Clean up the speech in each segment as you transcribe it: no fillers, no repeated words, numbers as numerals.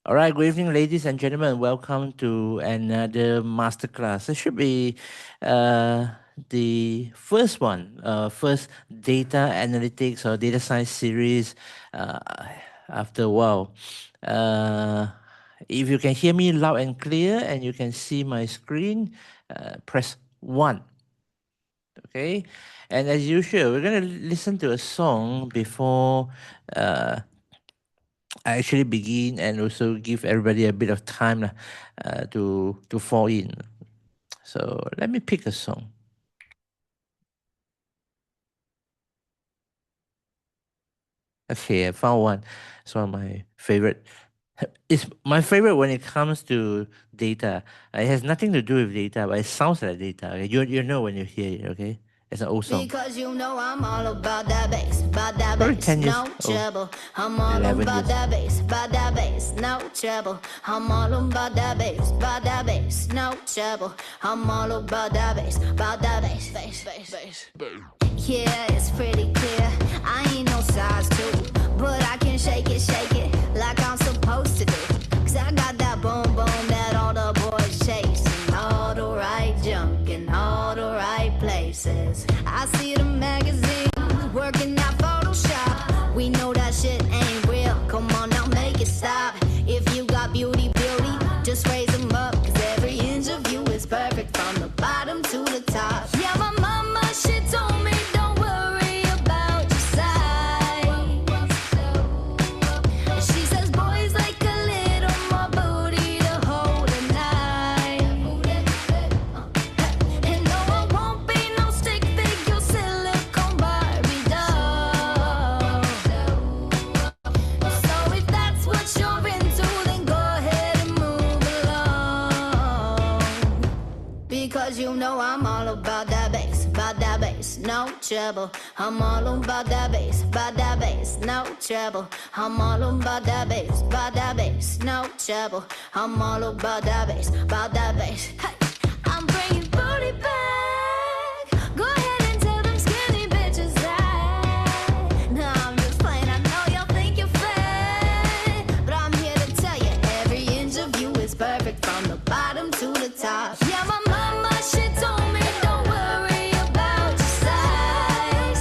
All right, good evening, ladies and gentlemen. Welcome to another masterclass. This should be uh, the first one, first data analytics or data science series uh, after a while. If you can hear me loud and clear and you can see my screen, press 1. Okay, and as usual, we're going to listen to a song before I actually begin and also give everybody a bit of time to fall in. So let me pick a song. Okay, I found one. It's one of my favorite. It's my favorite when it comes to data. It has nothing to do with data, but it sounds like data. Okay? You know when you hear it, okay? It's an old song. Because you know I'm all about that bass, Probably 10 years no old. trouble. I'm all 11 about years. that bass, no trouble. I'm all about that bass, no trouble. I'm all about that bass, bass. Yeah, it's pretty clear. I ain't no size 2, but I can shake it like I'm supposed to do. 'Cause I got that boom boom that all the boys chase, and all the right junk in all the right places. I see the magazine working out Photoshop. We know that shit ain't real. Come on now, make it stop. If you got beauty, just raise them up. 'Cause every inch of you is perfect from the bottom to the top. Yeah, my mama, she told me don't worry about your size. She says boys like a little more booty to hold at night. And no, I won't be no stick figure silicone Barbie doll. So if that's what you're into, then go ahead and move along. Because you know I'm all about that bass, no trouble. I'm all about that bass, no trouble. I'm all about that bass, no trouble. I'm all about that bass, Hey, I'm bringing booty back. Go ahead and tell them skinny bitches that. No, I'm just playing. I know y'all think you're fat, but I'm here to tell you every inch of you is perfect from the bottom to the top. Yeah, my mama, she told me don't worry about your size.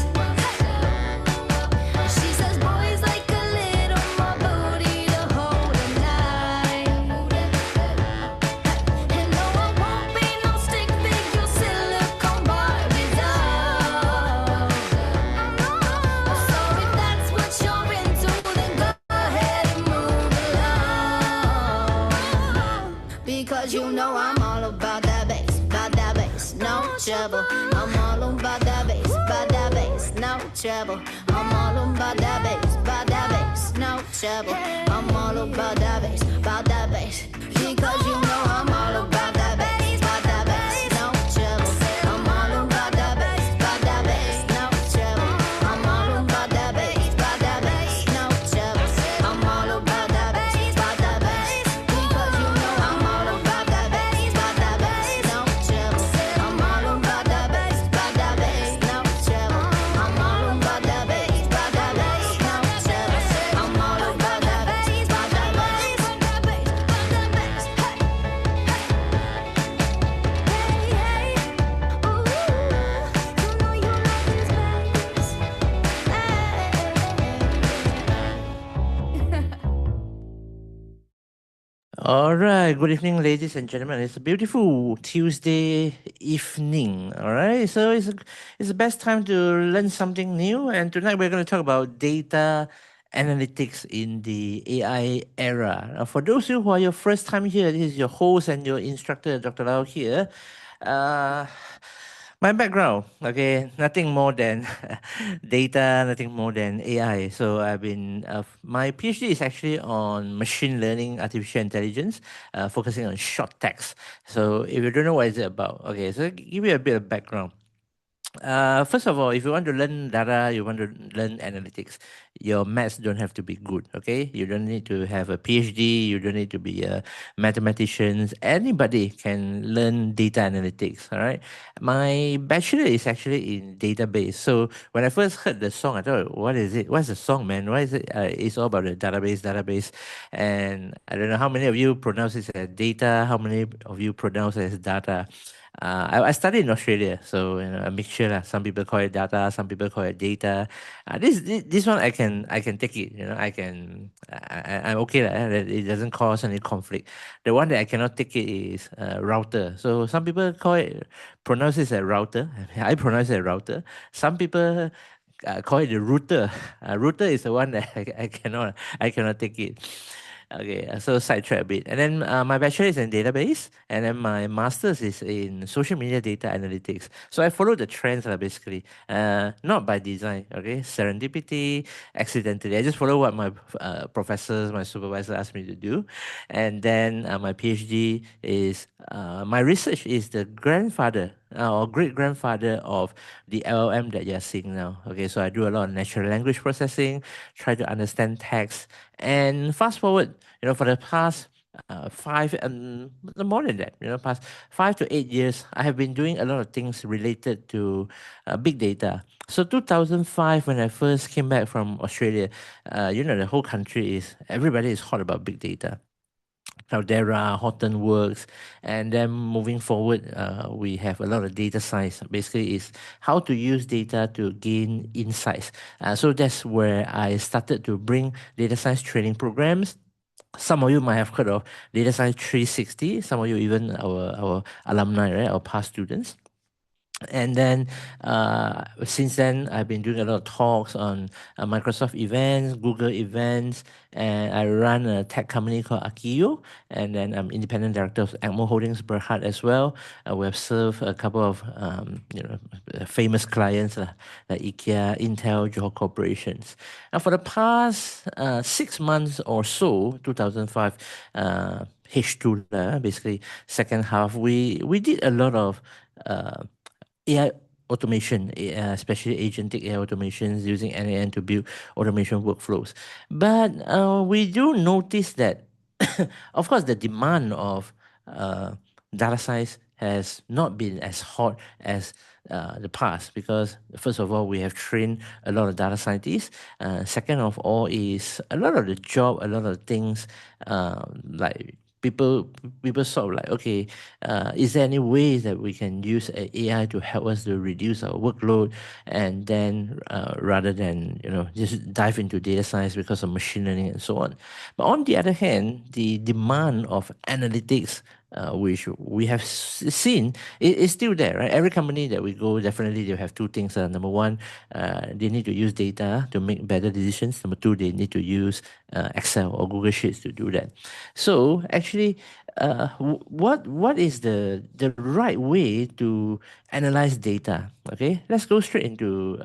She says boys like a little more booty to hold at night. And no, I won't be no stick figure silicone Barbie doll. So if that's what you're into, then go ahead and move along. Because you know I'm all about that bass, no trouble. I'm all about that bass, no trouble. I'm all about that bass, no trouble. I'm all about that bass. Because you know I'm all about that bass, no trouble. I'm all about that bass, no trouble. I'm all about that bass, no trouble. I'm all about that bass, because you know I'm all about that bass, no trouble. I'm all about that bass, no trouble. I'm all about that bass, no trouble. I'm all about that bass, All right. Good evening, ladies and gentlemen. It's a beautiful Tuesday evening. All right. So it's the best time to learn something new. And tonight we're going to talk about data analytics in the AI era. Now, for those of you who are your first time here, this is your host and your instructor, Dr. Lau here. Uh, my background, okay, nothing more than data, nothing more than AI. So my PhD is actually on machine learning, artificial intelligence, focusing on short text. So if you don't know what is it about, okay, so give you a bit of background. First of all, if you want to learn data, you want to learn analytics, your maths don't have to be good, okay? You don't need to have a PhD, you don't need to be a mathematician. Anybody can learn data analytics, all right? My bachelor is actually in database. So when I first heard the song, I thought, what is it? What's the song, man? Why is it? It's all about the database. And I don't know how many of you pronounce it as data, how many of you pronounce it as data. I studied in Australia, so a mixture lah. Some people call it data, some people call it data. This one I can take it. I'm okay lah. That it doesn't cause any conflict. The one that I cannot take it is router. So some people pronounce it as router. I pronounce it as router. Some people call it the router. Router is the one that I cannot take it. Okay, so sidetrack a bit. And then my bachelor is in database, and then my master's is in social media data analytics. So I follow the trends, basically. Not by design, okay? Serendipity, accidentally. I just follow what my professors, my supervisor asked me to do. And then my PhD is, my research is the grandfather or great grandfather of the LLM that you're seeing now. Okay, so I do a lot of natural language processing, try to understand text, and fast forward, for the past five and more than that, past 5 to 8 years, I have been doing a lot of things related to big data. So 2005, when I first came back from Australia, the whole country everybody is hot about big data. Cloudera, Hortonworks, and then moving forward, we have a lot of data science. Basically, is how to use data to gain insights. So that's where I started to bring data science training programs. Some of you might have heard of Data Science 360. Some of you even our alumni, right, our past students. And then since then, I've been doing a lot of talks on Microsoft events, Google events, and I run a tech company called Akio. And then I'm independent director of Agmo Holdings Berhad as well. We have served a couple of famous clients like IKEA, Intel, Johor Corporations. Now, for the past 6 months or so, 2005, H2, basically second half, we did a lot of AI automation, especially agentic AI automations using NAN to build automation workflows. But we do notice that, of course, the demand of data science has not been as hot as the past because, first of all, we have trained a lot of data scientists. Second of all, is a lot of the job, a lot of things like people sort of like, okay, is there any ways that we can use AI to help us to reduce our workload, and then rather than just dive into data science because of machine learning and so on. But on the other hand, the demand of analytics, which we have seen, is still there, right? Every company that we go, definitely they have two things. Number one, they need to use data to make better decisions. Number two, they need to use Excel or Google Sheets to do that. So actually, what is the right way to analyze data? Okay, let's go straight into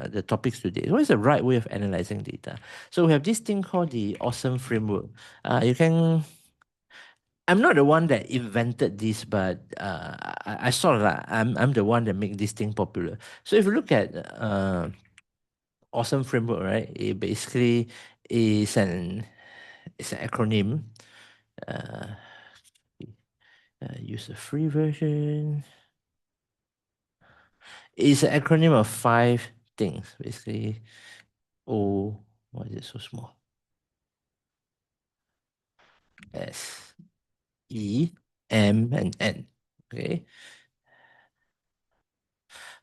the topics today. What is the right way of analyzing data? So we have this thing called the Awesome Framework. You can I'm not the one that invented this, but I sort of like I'm the one that make this thing popular. So if you look at Awesome Framework, right? It basically is an it's an acronym. Uh, use the free version. It's an acronym of 5 things, basically. O, why is it so small? S, E, M, and N. Okay.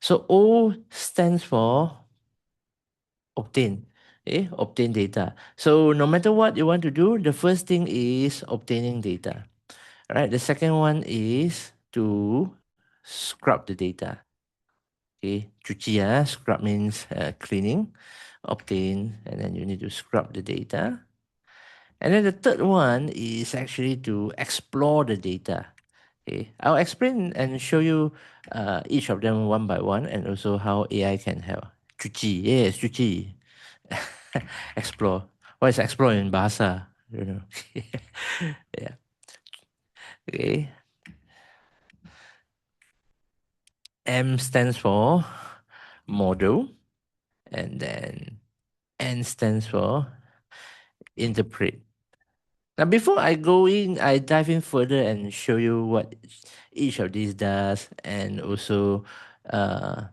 So O stands for obtain. Okay, obtain data. So no matter what you want to do, the first thing is obtaining data. All right. The second one is to scrub the data. Okay, cuci, scrub means cleaning, obtain, and then you need to scrub the data. And then the third one is actually to explore the data. Okay, I'll explain and show you each of them one by one, and also how AI can help. Cuci, yes, cuci. Explore. What is explore in Bahasa? I don't know. Yeah. Okay. M stands for model, and then N stands for interpret. Now, before I dive in further and show you what each of these does, and also uh,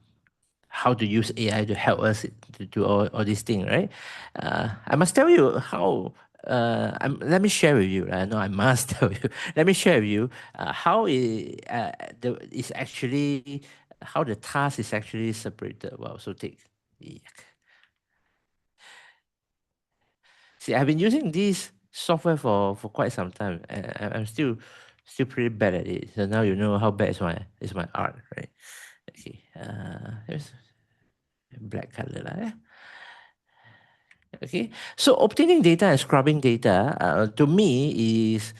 how to use AI to help us to do all these things, right? I must tell you how. Let me share with you. No, I must tell you. Let me share with you how is actually how the task is actually separated. Wow, so take. Yuck. See, I've been using this software for quite some time, and I'm still pretty bad at it. So now you know how bad is my art, right? Okay. Here's black color lah. Okay, so obtaining data and scrubbing data to me is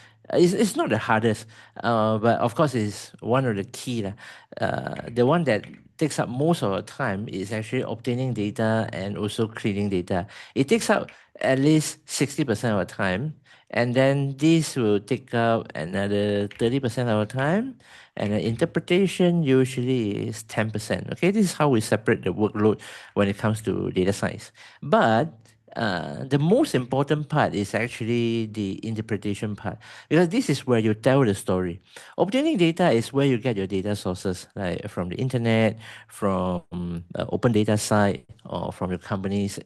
not the hardest, but of course is one of the key lah. The one that takes up most of our time is actually obtaining data and also cleaning data. It takes up at least 60% of our time, and then this will take up another 30% of our time, and the interpretation usually is 10%. Okay, this is how we separate the workload when it comes to data science. But the most important part is actually the interpretation part, because this is where you tell the story. Obtaining data is where you get your data sources, like from the internet, from open data site, or from your company's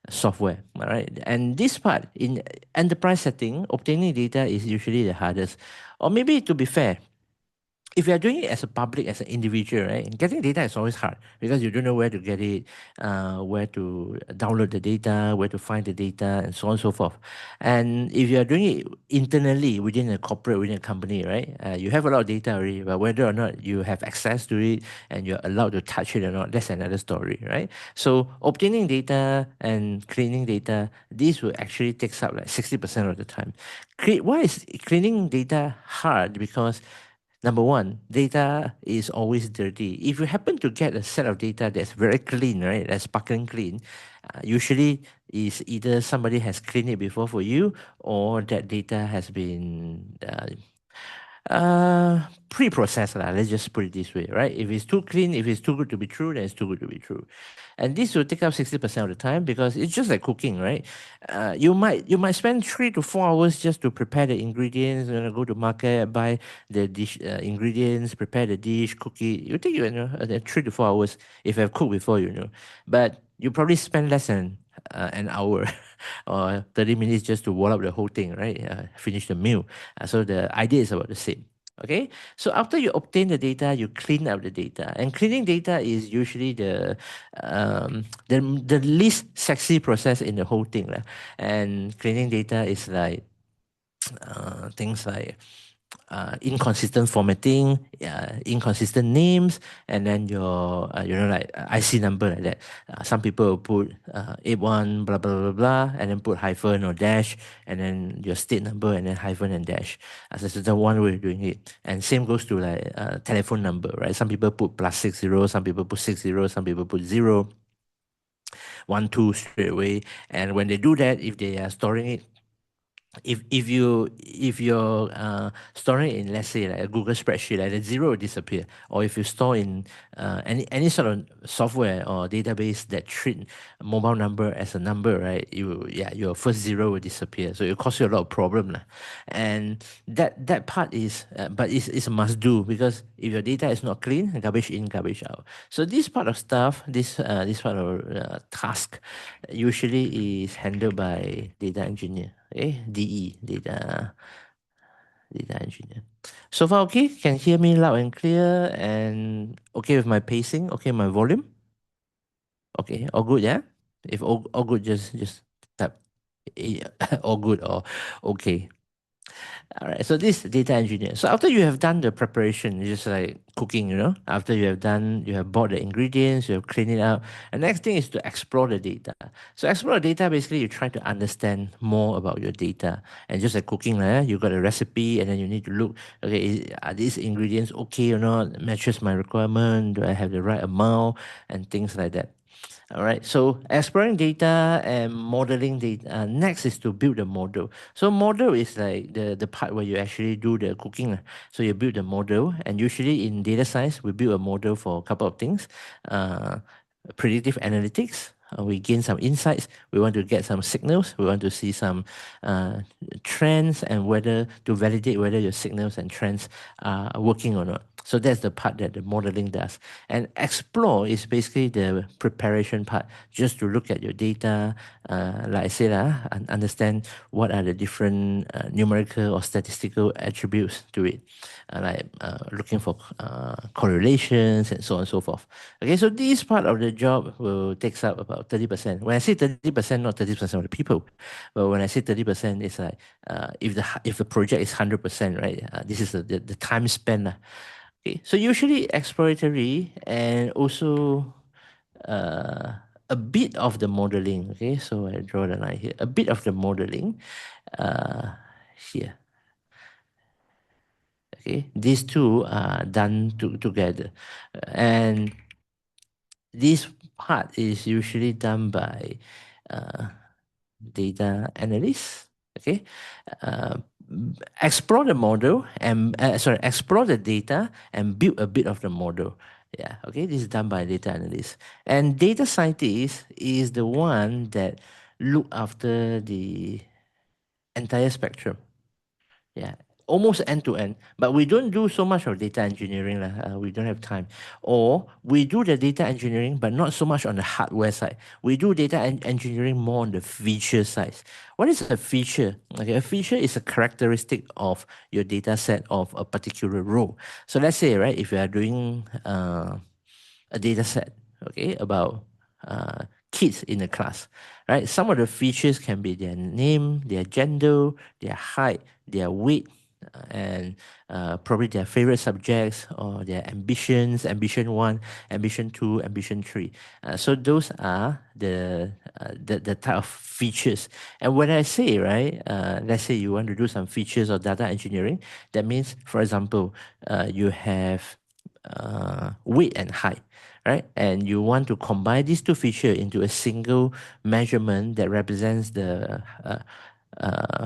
software. All right, and this part in enterprise setting, obtaining data is usually the hardest. Or maybe to be fair, if you are doing it as a public, as an individual, right, getting data is always hard because you don't know where to get it, where to download the data, where to find the data, and so on and so forth. And if you are doing it internally within a corporate, within a company, right, you have a lot of data already, but whether or not you have access to it and you're allowed to touch it or not, that's another story, right? So obtaining data and cleaning data, this will actually takes up like 60% of the time. Why is cleaning data hard? Because number one, data is always dirty. If you happen to get a set of data that's very clean, right, that's sparkling clean, usually is either somebody has cleaned it before for you, or that data has been pre-processed lah. Let's just put it this way, right? If it's too clean, if it's too good to be true, then it's too good to be true. And this will take up 60% of the time because it's just like cooking, right? You might spend 3 to 4 hours just to prepare the ingredients, go to market, buy the dish ingredients, prepare the dish, cook it. You take 3 to 4 hours if I've cooked before, but you probably spend less than an hour or 30 minutes just to wall up the whole thing, right? Finish the meal. So the idea is about the same. Okay, so after you obtain the data, you clean up the data, and cleaning data is usually the least sexy process in the whole thing, lah. And cleaning data is like things like inconsistent formatting, inconsistent names, and then your like IC number like that. Some people will put 81 blah blah blah blah, and then put hyphen or dash, and then your state number, and then hyphen and dash. So that's the one way of doing it. And same goes to like telephone number, right? Some people put +60, some people put 60, some people put 0, 1, 2 straight away. And when they do that, if they are storing it, if you're storing it in, let's say, like a Google spreadsheet, like the 0 will disappear. Or if you store in any sort of software or database that treat a mobile number as a number, right, your first 0 will disappear. So it costs you a lot of problem lah. And that part is but it's a must do, because if your data is not clean, garbage in, garbage out. So this part of stuff, this part of task usually is handled by data engineer. DE, data engineer. So far, okay? Can hear me loud and clear, and okay with my pacing, okay, my volume? Okay, all good, yeah? If all good, just tap all good or okay. All right, so this data engineer. So after you have done the preparation, just like cooking, after you have bought the ingredients, you have cleaned it up. The next thing is to explore the data. So explore the data, basically you try to understand more about your data. And just like cooking, you got a recipe, and then you need to look, okay, are these ingredients okay or not? Matches my requirement? Do I have the right amount? And things like that. All right, so exploring data and modeling data. Next is to build a model. So model is like the part where you actually do the cooking. So you build the model, and usually in data science, we build a model for a couple of things. predictive analytics. We gain some insights. We want to get some signals. We want to see some trends and whether to validate whether your signals and trends are working or not. So that's the part that the modeling does. And explore is basically the preparation part, just to look at your data, like I said, and understand what are the different numerical or statistical attributes to it, like looking for correlations and so on and so forth. Okay, so this part of the job will takes up about 30%. When I say 30%, not 30% of the people, but when I say 30%, it's like if the project is 100%, right? This is the time spent. Okay, so usually exploratory and also uh, a bit of the modeling. Okay, so I draw the line here. A bit of the modeling here. Okay, these two are done together, and this part is usually done by uh, data analysts. Okay, uh, explore the model and explore the data and build a bit of the model. Yeah, okay, this is done by data analyst. And data scientist is the one that look after the entire spectrum. Yeah, almost end to end. But we don't do so much of data engineering. We don't have time. Or we do the data engineering, but not so much on the hardware side. We do data engineering more on the feature side. What is a feature? Okay, a feature is a characteristic of your data set of a particular row. So let's say, right, if you are doing a data set, okay, about kids in the class, right? Some of the features can be their name, their gender, their height, their weight, and probably their favorite subjects or their ambitions, ambition one, ambition two, ambition three. So those are the type of features. And when I say, right, let's say you want to do some features of data engineering, that means, for example, you have weight and height, right? And you want to combine these two features into a single measurement that represents the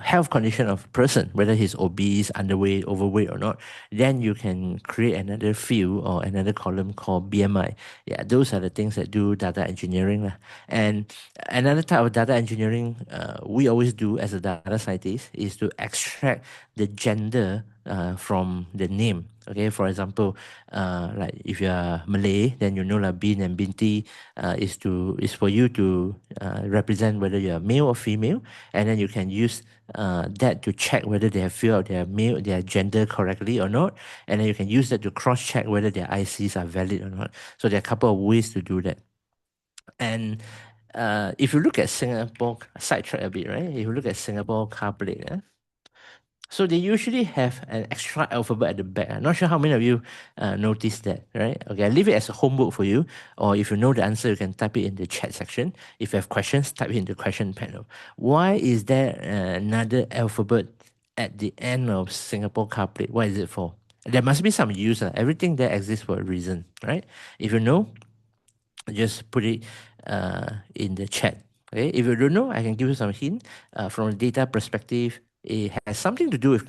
health condition of a person, whether he's obese, underweight, overweight or not, then you can create another field or another column called BMI. Yeah, those are the things that do data engineering. And another type of data engineering we always do as a data scientist is to extract the gender from the name. Okay, for example, like if you are Malay, then you know like bin and binti is for you to represent whether you are male or female, and then you can use that to check whether they have filled out their gender correctly or not, and then you can use that to cross check whether their ICs are valid or not. So there are a couple of ways to do that. And if you look at Singapore, sidetrack a bit, right? If you look at Singapore car plate, so they usually have an extra alphabet at the back. I'm not sure how many of you noticed that, right? Okay, I leave it as a homework for you. Or if you know the answer, you can type it in the chat section. If you have questions, type it in the question panel. Why is there another alphabet at the end of Singapore car plate? What is it for? There must be some use. Everything there exists for a reason, right? If you know, just put it in the chat. Okay, if you don't know, I can give you some hint. From a data perspective, it has something to do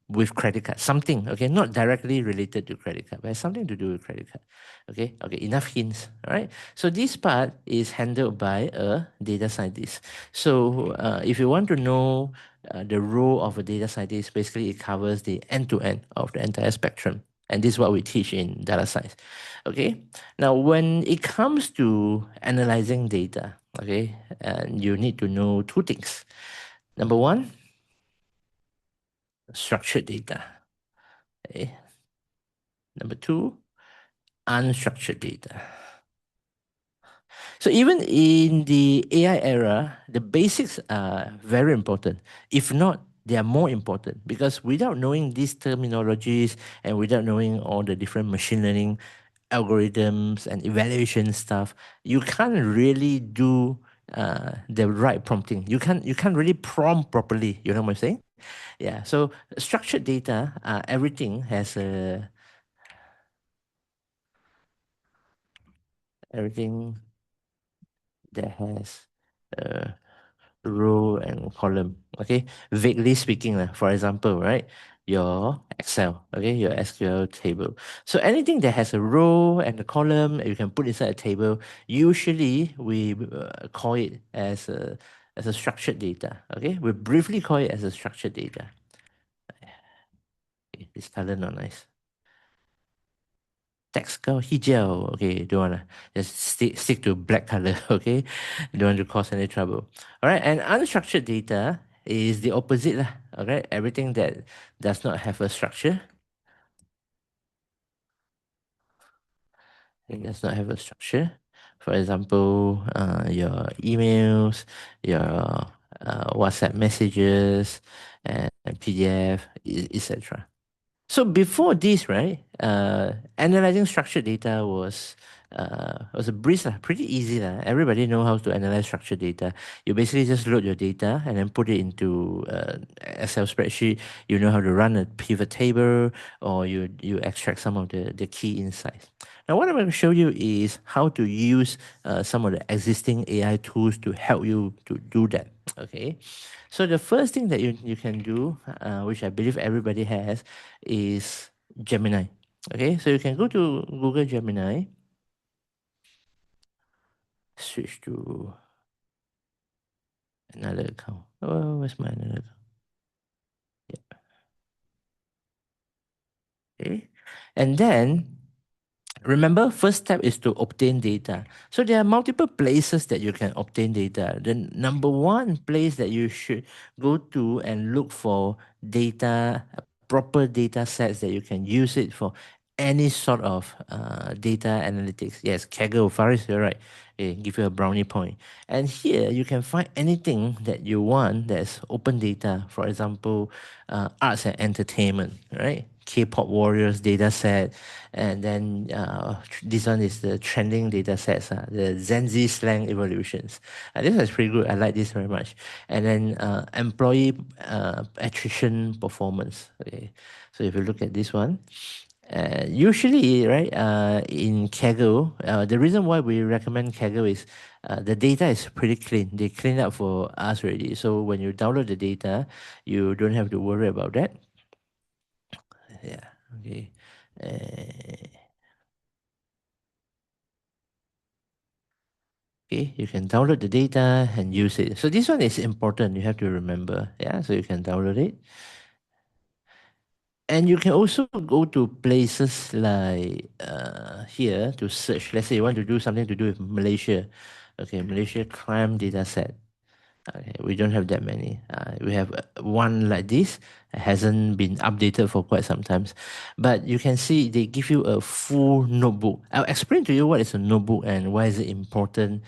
with credit card. Something, okay, not directly related to credit card, but has something to do with credit card. Okay, enough hints. All right. So this part is handled by a data scientist. So if you want to know the role of a data scientist, basically it covers the end-to-end of the entire spectrum. And this is what we teach in data science. Okay. Now, when it comes to analyzing data, okay, and you need to know two things. Number one, structured data. Okay. Number two, unstructured data. So even in the AI era, the basics are very important. If not, they are more important because without knowing these terminologies and without knowing all the different machine learning algorithms and evaluation stuff, you can't really do the right prompting. You can't really prompt properly. You know what I'm saying? Yeah. So structured data, everything has a everything that has a row and column. Okay. Vaguely speaking, for example, right? your Excel, okay, your SQL table. So anything that has a row and a column you can put inside a table, usually we call it as a structured data. Okay, we briefly call it as a structured data. Okay, this color not nice. Text go hijau. Okay, don't wanna just stick to black color. Okay, don't want to cause any trouble. All right, and unstructured data is the opposite lah. Okay, everything that does not have a structure. It does not have a structure. For example, your emails, your WhatsApp messages, and PDF, etc. So before this, right, analyzing structured data was a breeze, lah, pretty easy. Lah. Everybody know how to analyze structured data. You basically just load your data and then put it into Excel spreadsheet. You know how to run a pivot table, or you extract some of the key insights. Now, what I'm going to show you is how to use some of the existing AI tools to help you to do that. Okay. So the first thing that you can do, which I believe everybody has, is Gemini. Okay, so you can go to Google Gemini, switch to another account. Oh, where's my another account? Yeah. Okay, and then remember, first step is to obtain data. So there are multiple places that you can obtain data. The number one place that you should go to and look for data, proper data sets that you can use it for any sort of data analytics. Yes, Kaggle, Faris, you're right. Give you a brownie point. And here you can find anything that you want that's open data. For example, arts and entertainment, right? K-pop Warriors data set, and then this one is the trending data sets, the Gen Z slang evolutions. This is pretty good. I like this very much. And then employee attrition performance. Okay, so if you look at this one, usually, right, in Kaggle, the reason why we recommend Kaggle is the data is pretty clean. They clean up for us already. So when you download the data, you don't have to worry about that. Yeah. Okay. Okay, you can download the data and use it. So this one is important. You have to remember. Yeah, so you can download it. And you can also go to places like here to search. Let's say you want to do something to do with Malaysia. Okay, Malaysia crime data set. Okay, we don't have that many. We have one like this. It hasn't been updated for quite some times. But you can see they give you a full notebook. I'll explain to you what is a notebook and why is it important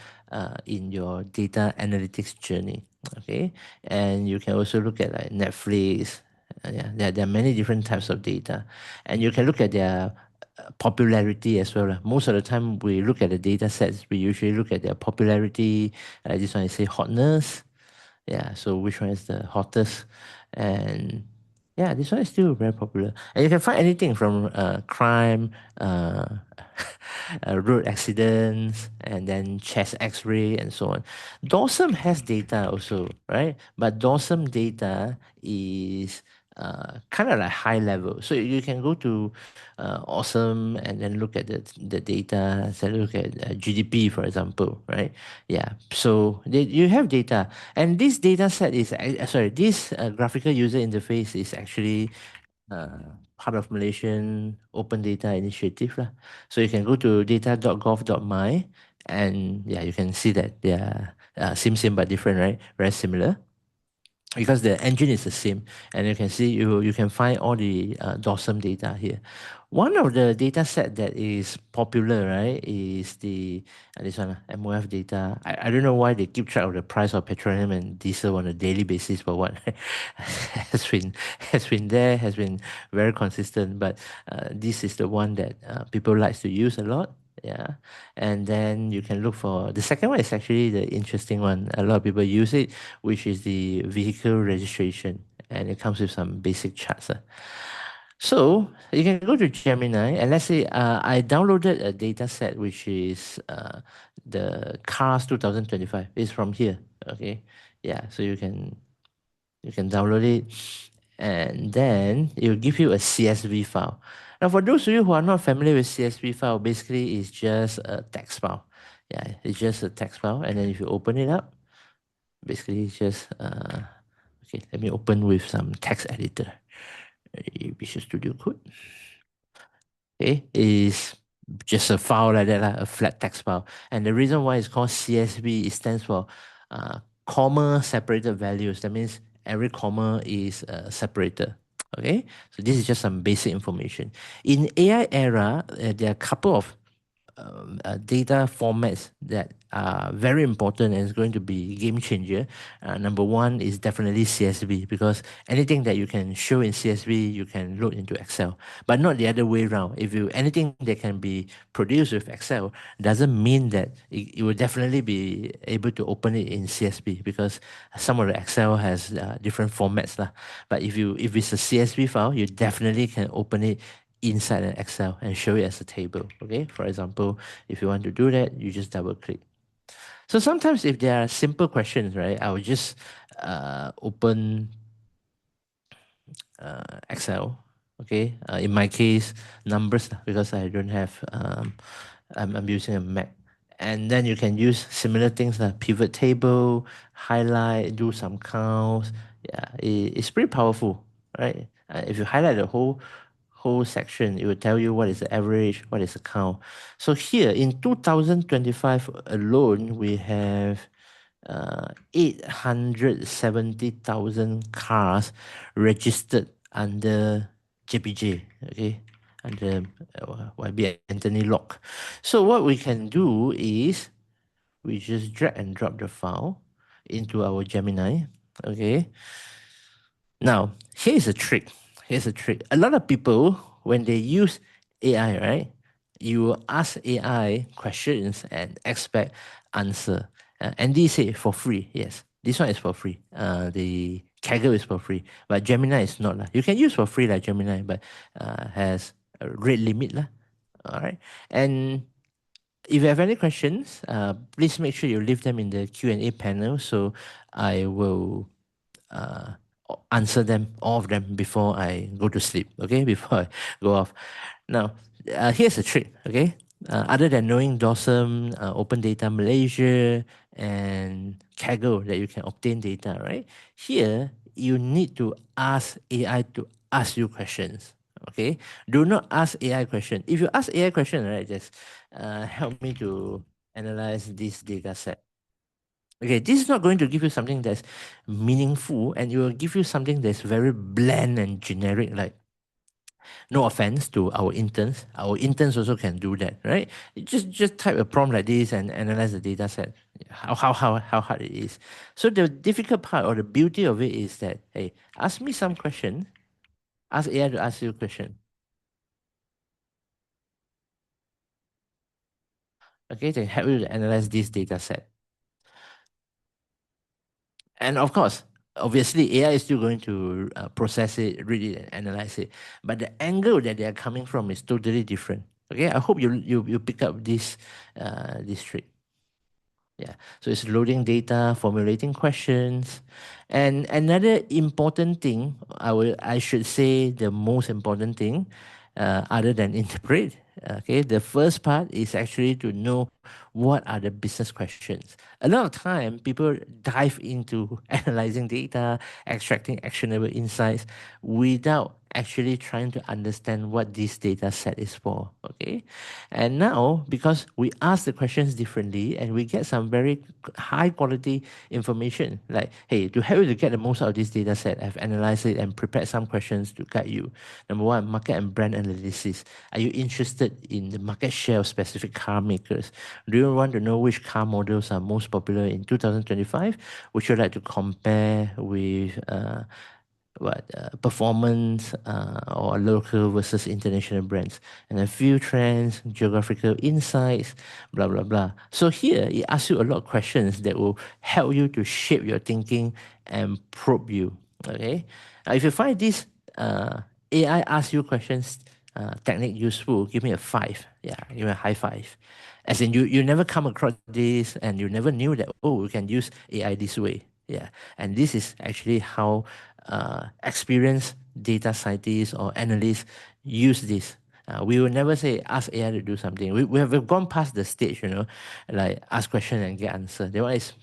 in your data analytics journey. Okay, and you can also look at like Netflix. Yeah, there are many different types of data, and you can look at their popularity as well. Most of the time, we look at the data sets. We usually look at their popularity. This one I say hotness. Yeah, so which one is the hottest? And yeah, this one is still very popular. And you can find anything from crime, road accidents, and then chest X-ray and so on. Dawsum has data also, right? But Dawsum data is kind of like high level. So you can go to Awesome and then look at the data. So look at GDP, for example, right? Yeah. So you have data, and this data set is sorry. This graphical user interface is actually part of Malaysian Open Data Initiative lah. So you can go to data.gov.my, and yeah, you can see that they are same but different, right? Very similar because the engine is the same, and you can see you can find all the Dawsum data here. One of the data set that is popular, right, is the this one, MOF data. I don't know why they keep track of the price of petroleum and diesel on a daily basis, but what has been very consistent. But this is the one that people likes to use a lot. Yeah, and then you can look for the second one is actually the interesting one. A lot of people use it, which is the vehicle registration, and it comes with some basic charts. So you can go to Gemini, and let's say I downloaded a data set which is the Cars 2025. It's from here. Okay, yeah. So you can download it, and then it will give you a CSV file. Now, for those of you who are not familiar with CSV file, basically it's just a text file. Yeah, it's just a text file, and then if you open it up, basically it's just okay. Let me open with some text editor. Visual Studio Code. Okay, is just a file like that, a flat text file. And the reason why it's called CSV, it stands for comma separated values. That means every comma is separated. Okay, so this is just some basic information. In AI era, there are a couple of data formats that are very important and is going to be game changer. Number one is definitely CSV, because anything that you can show in CSV, you can load into Excel, but not the other way around. If you anything that can be produced with Excel doesn't mean that it will definitely be able to open it in CSV, because some of the Excel has different formats lah. But if it's a CSV file, you definitely can open it inside an Excel and show it as a table. Okay, for example, if you want to do that, you just double click. So sometimes if there are simple questions, right, I will just open Excel. Okay, in my case, numbers because I don't have I'm using a Mac. And then you can use similar things like pivot table, highlight, do some counts. Yeah, it's pretty powerful, right? If you highlight the whole section, it will tell you what is the average, what is the count. So here in 2025 alone, we have 870,000 cars registered under JPJ, okay, under YB Anthony Lock. So what we can do is we just drag and drop the file into our Gemini, okay. Now, here's a trick. Here's a trick. A lot of people, when they use AI, right, you ask AI questions and expect answer. Andy said for free. Yes, this one is for free. The Kaggle is for free, but Gemini is not lah. You can use for free like Gemini, but has a rate limit lah. All right, and if you have any questions, please make sure you leave them in the Q&A panel, so I will answer them, all of them, before I go to sleep, okay, before I go off. Now, here's a trick, okay? Other than knowing DOSM, Open Data Malaysia, and Kaggle that you can obtain data, right? Here, you need to ask AI to ask you questions, okay? Do not ask AI question. If you ask AI question, right, just help me to analyze this data set. Okay, this is not going to give you something that's meaningful, and it will give you something that's very bland and generic. Like, no offense to our interns. Our interns also can do that, right? You just type a prompt like this and analyze the data set. How hard it is. So the difficult part or the beauty of it is that, hey, ask me some question. Ask AI to ask you a question. Okay, to help you to analyze this data set. And of course, obviously, AI is still going to process it, read it, and analyze it. But the angle that they are coming from is totally different. Okay, I hope you pick up this trick. Yeah, so it's loading data, formulating questions, and another important thing, I should say the most important thing, other than interpret. Okay, the first part is actually to know what are the business questions. A lot of time, people dive into analyzing data, extracting actionable insights without actually trying to understand what this data set is for. Okay, and now because we ask the questions differently and we get some very high quality information, like, hey, to help you to get the most out of this data set, I've analyzed it and prepared some questions to guide you. Number one, market and brand analysis. Are you interested in the market share of specific car makers? Do you want to know which car models are most popular in 2025? Would you like to compare with performance or local versus international brands, and a few trends, geographical insights, blah blah blah. So here it asks you a lot of questions that will help you to shape your thinking and probe you. Okay, if you find this AI ask you questions technique useful, give me a 5. Yeah, give me a high 5. As in, you never come across this and you never knew that, oh, we can use AI this way. Yeah, and this is actually how experienced data scientists or analysts use this. We will never say ask AI to do something. We've gone past the stage, like ask question and get answer. That one is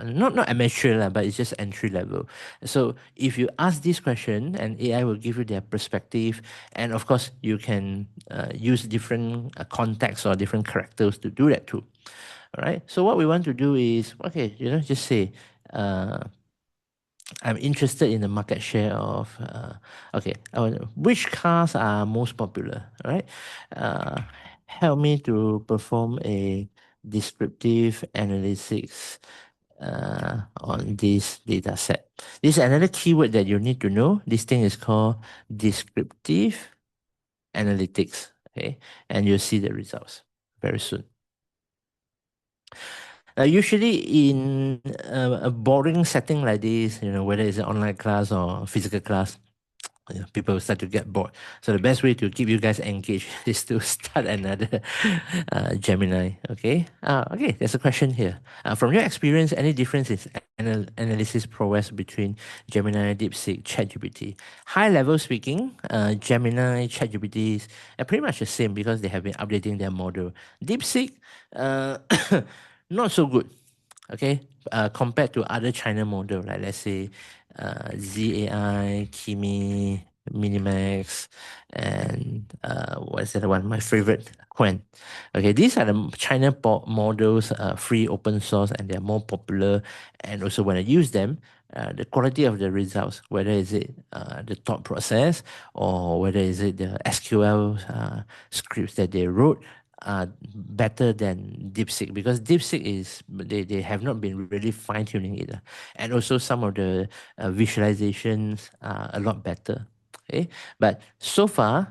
not amateur lah, but it's just entry level. So if you ask this question, and AI will give you their perspective, and of course you can use different contexts or different characters to do that too. All right. So what we want to do is, okay, just say, I'm interested in the market share of, which cars are most popular, all right? Help me to perform a descriptive analytics on this data set. This is another keyword that you need to know. This thing is called descriptive analytics, okay? And you'll see the results very soon. Usually in a boring setting like this, whether it's an online class or physical class, people will start to get bored. So the best way to keep you guys engaged is to start another Gemini. Okay. Okay. There's a question here. From your experience, any difference in analysis prowess between Gemini, DeepSeek, ChatGPT? High level speaking, Gemini, ChatGPT are pretty much the same because they have been updating their model. DeepSeek, not so good. Okay, compared to other China model, like let's say ZAI, Kimi, Minimax, and what's the other one? My favorite, Qwen. Okay, these are the China models, free, open source, and they're more popular. And also when I use them, the quality of the results, whether is it the thought process or whether is it the SQL scripts that they wrote, better than DeepSeek, because DeepSeek is they have not been really fine tuning it, and also some of the visualizations are a lot better. Okay, but so far,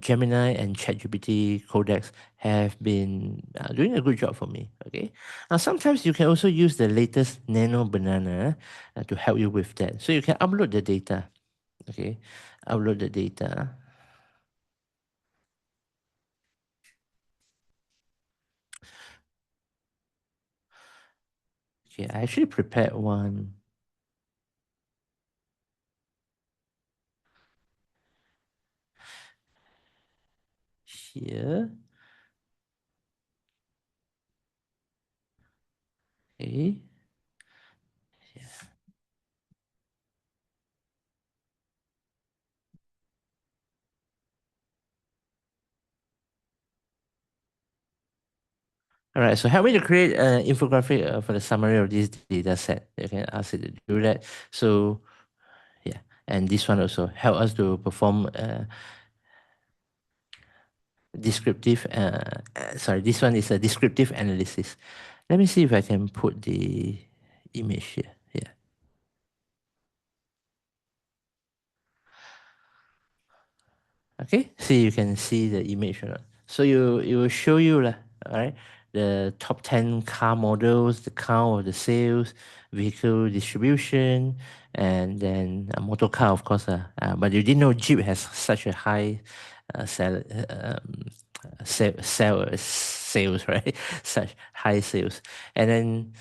Gemini and ChatGPT Codex have been doing a good job for me. Okay, now sometimes you can also use the latest Nano Banana to help you with that. So you can upload the data. Okay, upload the data. Okay, I actually prepared one here. Okay. All right, so help me to create an infographic for the summary of this data set. You can ask it to do that. So, yeah, and this one also help us to perform descriptive, sorry, this one is a descriptive analysis. Let me see if I can put the image here. Yeah. Okay, see, you can see the image or not. So it will show you all right, the top 10 car models, the count of the sales, vehicle distribution, and then a motor car, of course. But you didn't know Jeep has such a high sales, right? Such high sales. And then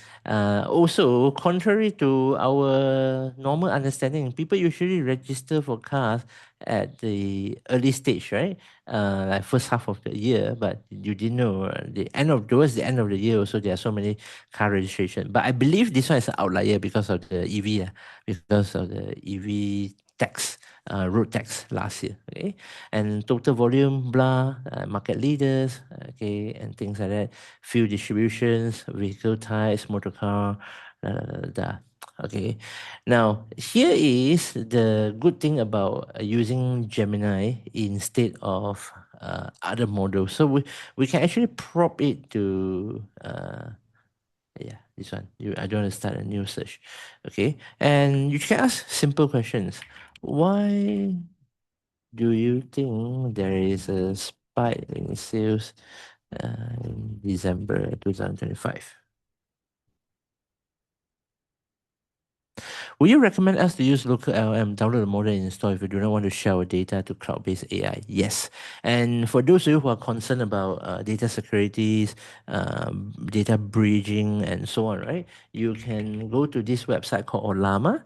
also, contrary to our normal understanding, people usually register for cars at the early stage, right? Like first half of the year, but you didn't know towards the end of the year also there are so many car registration. But I believe this one is an outlier because of the EV, because of the EV tax, road tax last year. Okay, and total volume, blah, market leaders, okay, and things like that. Fuel distributions, vehicle types, motor car, okay. Now, here is the good thing about using Gemini instead of other models. So we can actually prompt it to, yeah, this one. I don't want to start a new search. Okay, and you can ask simple questions. Why do you think there is a spike in sales in December 2025? Will you recommend us to use local LLM, download the model and install if you do not want to share our data to cloud-based AI? Yes. And for those of you who are concerned about data securities, data breaching, and so on, right? You can go to this website called Olama.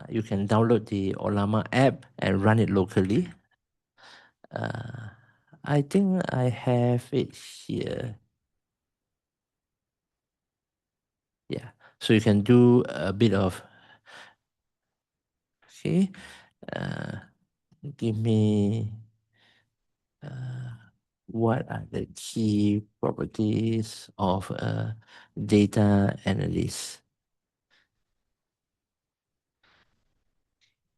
You can download the Olama app and run it locally. I think I have it here. Yeah. So you can do a bit of, okay. Give me what are the key properties of a data analyst.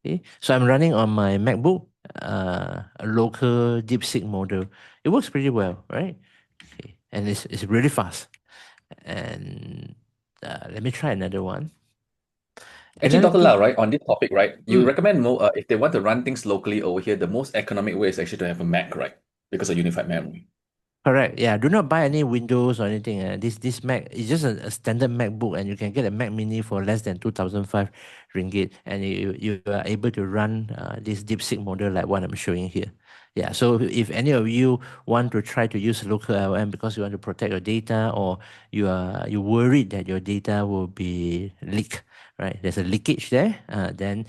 Okay, so I'm running on my MacBook, a local DeepSeek model. It works pretty well, right? Okay, and it's really fast. And let me try another one. Actually, Another Dr. good, Lau, right, on this topic, right, you recommend more, if they want to run things locally over here, the most economic way is actually to have a Mac, right? Because of unified memory. correct. Yeah. Do not buy any Windows or anything. This Mac is just a standard MacBook, and you can get a Mac Mini for less than 2,005 ringgit, and you are able to run this DeepSeek model like what I'm showing here. Yeah. So if any of you want to try to use local LM because you want to protect your data, or you worried that your data will be leaked, right? There's a leakage there. Then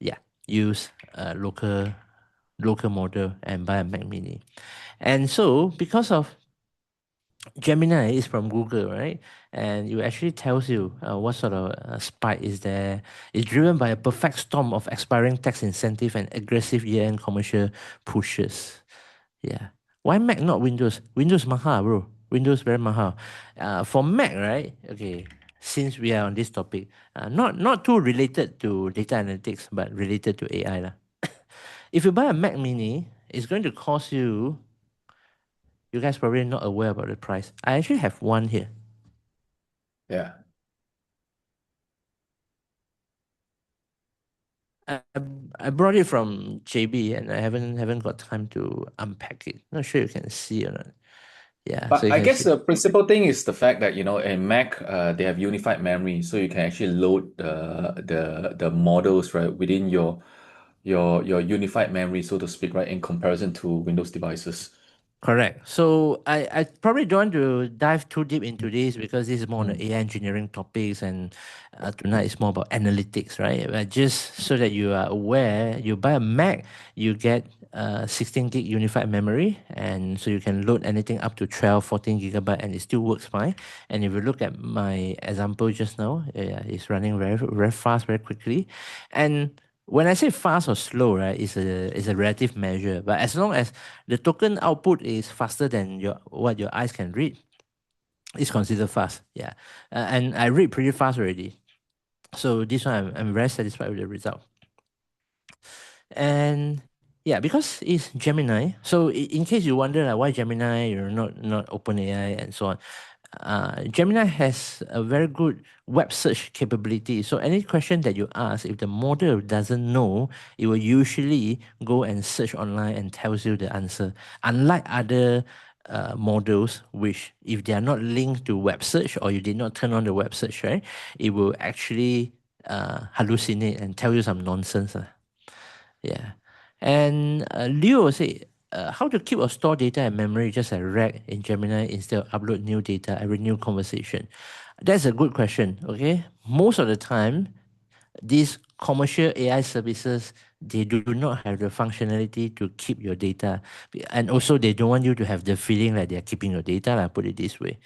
yeah, use a local model and buy a Mac Mini. And so, because of Gemini is from Google, right? And it actually tells you what sort of spike is there. It's driven by a perfect storm of expiring tax incentive and aggressive year-end commercial pushes. Yeah. Why Mac, not Windows? Windows mahal, bro. Windows very mahal. For Mac, right? Okay. Since we are on this topic, not too related to data analytics, but related to AI lah. If you buy a Mac Mini, it's going to cost you. You guys probably not aware about the price. I actually have one here. Yeah. I, I brought it from JB and I haven't got time to unpack it. Not sure you can see or not. Yeah, so But you I can guess see. the principal thing is the fact that, in Mac, they have unified memory, so you can actually load the models, right, within your unified memory, so to speak, right, in comparison to Windows devices. Correct. So I probably don't want to dive too deep into this because this is more on the AI engineering topics, and tonight is more about analytics, right? But just so that you are aware, you buy a Mac, you get 16 gig unified memory, and so you can load anything up to 12, 14 gigabyte, and it still works fine. And if you look at my example just now, yeah, it's running very very fast, very quickly, and when I say fast or slow, right, it's a relative measure. But as long as the token output is faster than what your eyes can read, it's considered fast. Yeah, and I read pretty fast already. So this one I'm very satisfied with the result. And yeah, because it's Gemini. So in case you wonder like why Gemini, you're not OpenAI and so on. Gemini has a very good web search capability. So any question that you ask, if the model doesn't know, it will usually go and search online and tells you the answer. Unlike other models, which if they are not linked to web search or you did not turn on the web search, right, it will actually hallucinate and tell you some nonsense. Yeah. And Leo said, how to keep or store data and memory just like rack in Gemini instead of upload new data every new conversation? That's a good question, okay? Most of the time, these commercial AI services, they do not have the functionality to keep your data. And also, they don't want you to have the feeling like they're keeping your data, I put it this way.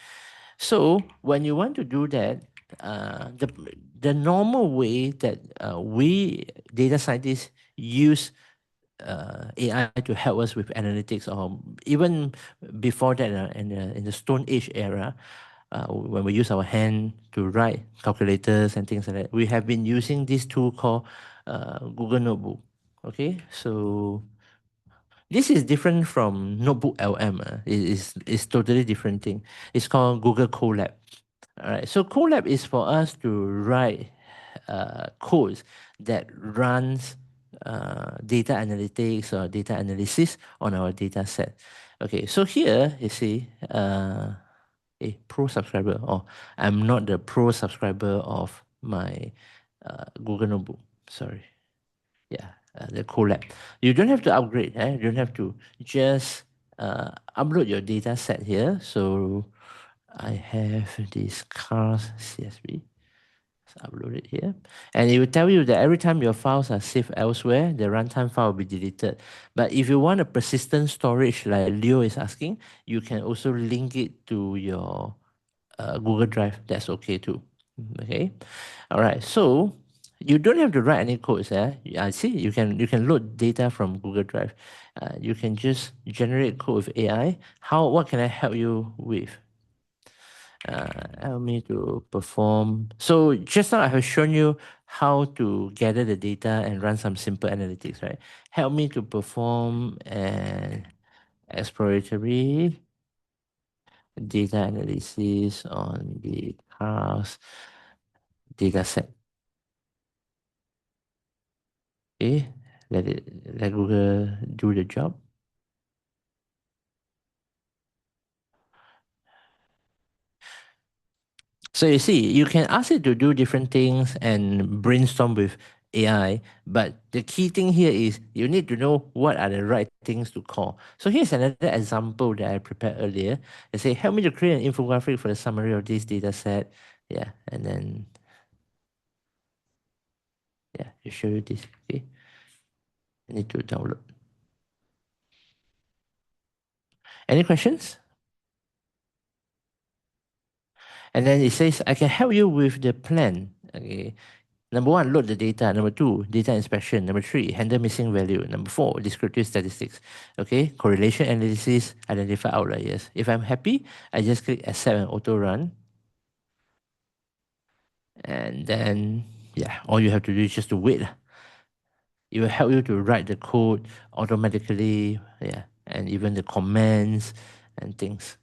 So when you want to do that, the normal way that we data scientists use AI to help us with analytics, or even before that, in the Stone Age era, when we use our hand to write calculators and things like that, we have been using this tool called Google Notebook. Okay, so this is different from Notebook LM. It's totally different thing. It's called Google Colab. All right, so Colab is for us to write codes that runs data analytics or data analysis on our data set. Okay, so here you see a pro subscriber. Oh, I'm not the pro subscriber of my Google Notebook. Sorry. Yeah, the Colab. You don't have to upgrade. You don't have to. Just upload your data set here. So I have this cars CSV. Let's upload it here. And it will tell you that every time your files are saved elsewhere, the runtime file will be deleted. But if you want a persistent storage like Leo is asking, you can also link it to your Google Drive. That's okay too. Okay. All right. So you don't have to write any codes. I see. You can load data from Google Drive. You can just generate code with AI. What can I help you with? Help me to perform. So just now I have shown you how to gather the data and run some simple analytics, right? Help me to perform an exploratory data analysis on the cars data set. Okay, let Google do the job. So you see, you can ask it to do different things and brainstorm with AI, but the key thing here is you need to know what are the right things to call. So here's another example that I prepared earlier. I say, help me to create an infographic for the summary of this data set. Yeah, and then you show you this. Okay, I need to download. Any questions? And then it says, I can help you with the plan. Okay. Number one, load the data. Number two, data inspection. Number three, handle missing value. Number four, descriptive statistics. Okay, correlation analysis, identify outliers. If I'm happy, I just click accept and auto run. And then, all you have to do is just to wait. It will help you to write the code automatically. And even the comments and things.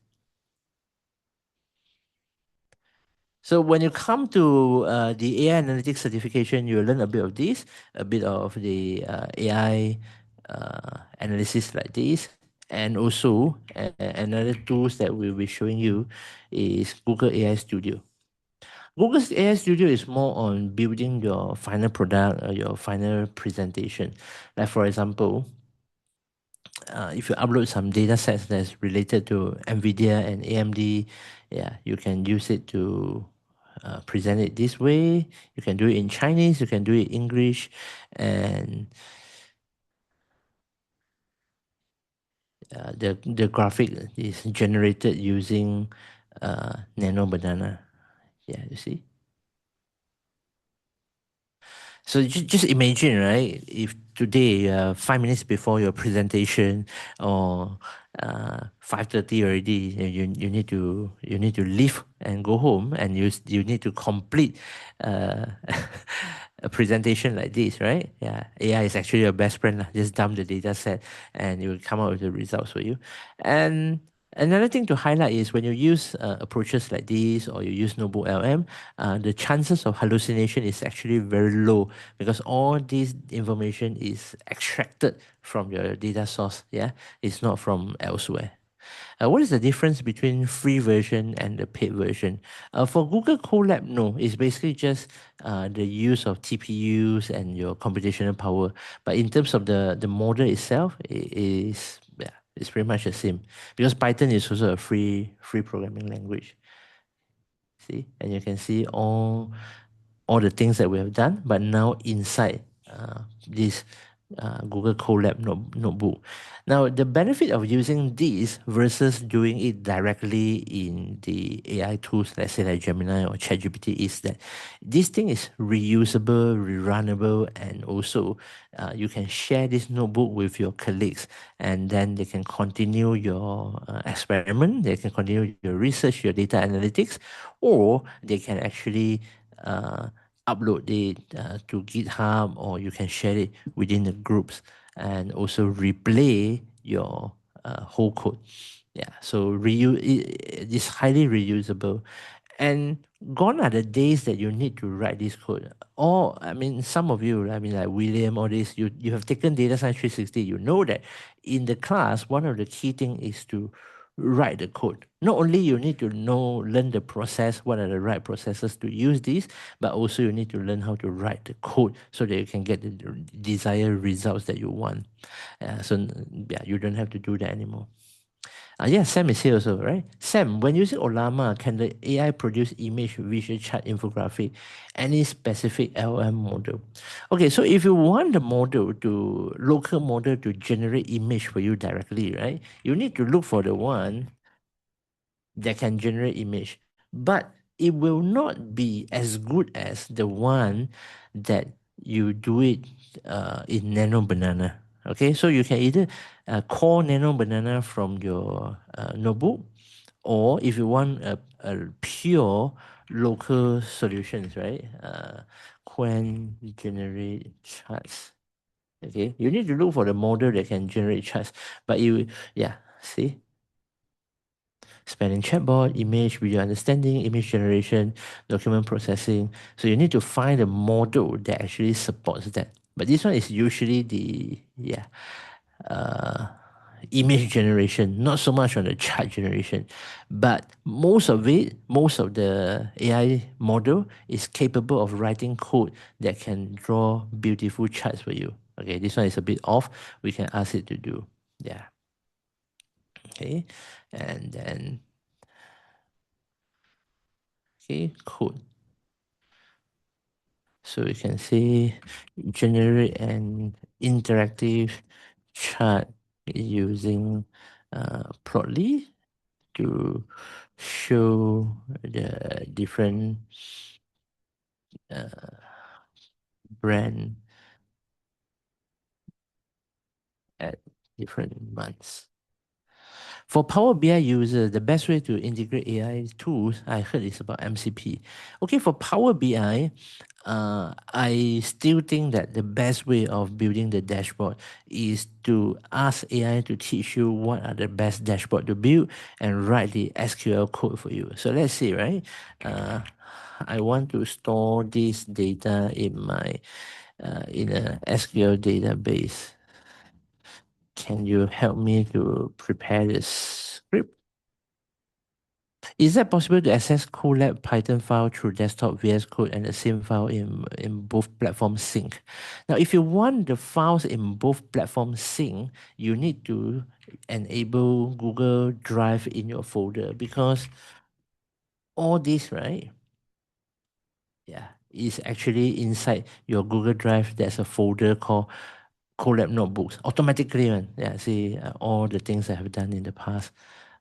So when you come to the AI Analytics certification, you will learn a bit of this, a bit of the AI analysis like this, and also another tools that we'll be showing you is Google AI Studio. Google's AI Studio is more on building your final product or your final presentation. Like for example, if you upload some data sets that's related to NVIDIA and AMD, you can use it to present it this way. You can do it in Chinese, you can do it in English, and the graphic is generated using Nano Banana. You see. So just imagine, right? If today, 5 minutes before your presentation, or 5:30 already, you need to leave and go home, and you need to complete a presentation like this, right? AI is actually your best friend. Just dump the data set, and it will come out with the results for you. And another thing to highlight is when you use approaches like this, or you use Notebook LM, the chances of hallucination is actually very low, because all this information is extracted from your data source. It's not from elsewhere. What is the difference between free version and the paid version? For Google Colab, no, it's basically just the use of TPUs and your computational power. But in terms of the model itself, it's pretty much the same, because Python is also a free programming language. See, and you can see all the things that we have done, but now inside this Google Colab notebook. Now, the benefit of using this versus doing it directly in the AI tools, let's say like Gemini or ChatGPT, is that this thing is reusable, rerunnable, and also you can share this notebook with your colleagues, and then they can continue your experiment, they can continue your research, your data analytics, or they can actually upload it to GitHub, or you can share it within the groups, and also replay your whole code. So it is highly reusable, and gone are the days that you need to write this code. Or some of you, like William, all this, you have taken Data Science 360. You know that in the class, one of the key thing is to write the code. Not only you need to learn the process, what are the right processes to use this, but also you need to learn how to write the code so that you can get the desired results that you want. So yeah, you don't have to do that anymore. Yeah, Sam is here also, right? Sam, when using Olama, can the AI produce image, visual chart, infographic, any specific LM model? Okay, so if you want the local model to generate image for you directly, right? You need to look for the one that can generate image, but it will not be as good as the one that you do it in Nano Banana. Okay, so you can either call Nano Banana from your notebook, or if you want a pure local solutions, right? Quen generate charts. Okay, you need to look for the model that can generate charts, but yeah, see, spelling chatbot, image, video understanding, image generation, document processing. So you need to find a model that actually supports that. But this one is usually uh, image generation, not so much on the chart generation. But most of the AI model is capable of writing code that can draw beautiful charts for you. Okay, this one is a bit off. We can ask it to do. Yeah. Okay. And then okay, code. So you can see generate an interactive chart using Plotly to show the different uh, brand at different months. For Power BI users, the best way to integrate AI tools, I heard, is about MCP. Okay, for Power BI, I still think that the best way of building the dashboard is to ask AI to teach you what are the best dashboard to build and write the SQL code for you. So let's see, right? I want to store this data in a SQL database. Can you help me to prepare this script? Is that possible to access Colab Python file through desktop VS Code and the same file in both platforms sync? Now, if you want the files in both platforms sync, you need to enable Google Drive in your folder, because all this, right? Yeah, is actually inside your Google Drive. There's a folder called Colab Notebooks. Automatically, man. Yeah, see all the things I have done in the past,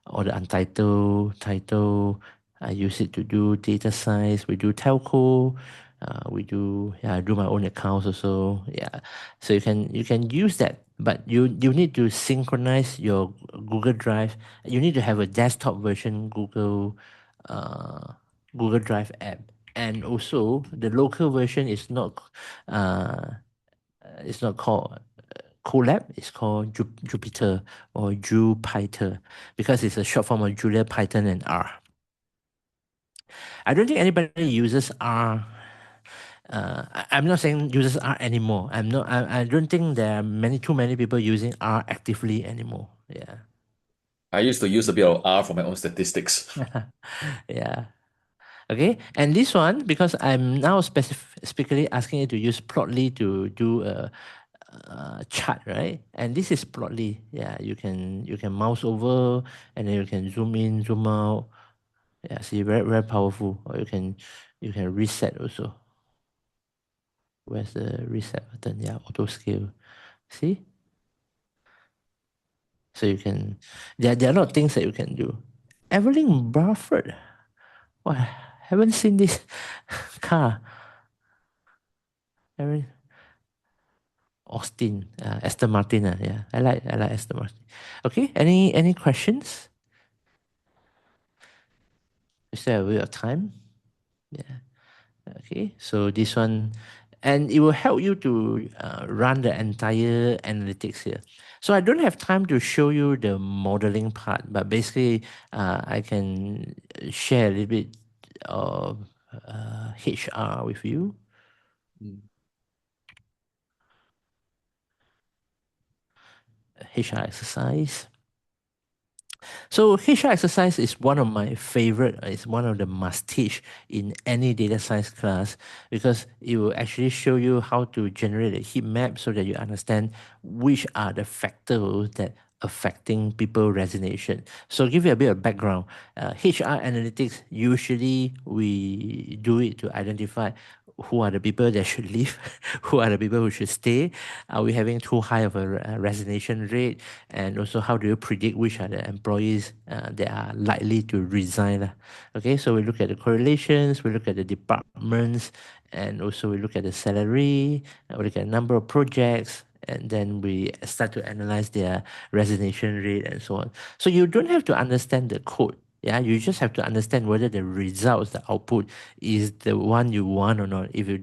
all the untitled title. I use it to do data science. We do telco. I do my own accounts also. Yeah, so you can use that, but you need to synchronize your Google Drive. You need to have a desktop version Google Drive app, and also the local version is not it's not called Colab, it's called Jupyter or Jupyter, because it's a short form of Julia, Python, and R. I don't think anybody uses R. I'm not saying uses R anymore. I don't think there are too many people using R actively anymore. Yeah. I used to use a bit of R for my own statistics. Yeah. Okay, and this one, because I'm now specifically asking you to use Plotly to do a chart, right? And this is Plotly. Yeah, you can mouse over, and then you can zoom in, zoom out. Yeah, see, very very powerful. Or you can reset also. Where's the reset button? Yeah, auto scale. See, so there are a lot of things that you can do. Evelyn Barford. Oh, I haven't seen this car. Evelyn Austin, Aston Martin. Yeah, I like Aston Martin. Okay, any questions? Is there a way of time? Yeah. Okay, so this one, and it will help you to run the entire analytics here. So I don't have time to show you the modeling part, but basically I can share a little bit of HR with you. HR exercise. So HR exercise is one of my favorite. It's one of the must teach in any data science class because it will actually show you how to generate a heat map so that you understand which are the factors that affecting people resignation. So give you a bit of background. HR analytics, usually we do it to identify who are the people that should leave, who are the people who should stay. Are we having too high of a resignation rate? And also, how do you predict which are the employees that are likely to resign? Okay, so we look at the correlations, we look at the departments, and also we look at the salary, we look at the number of projects, and then we start to analyze their resignation rate and so on. So you don't have to understand the code. Yeah, you just have to understand whether the results, the output, is the one you want or not. If you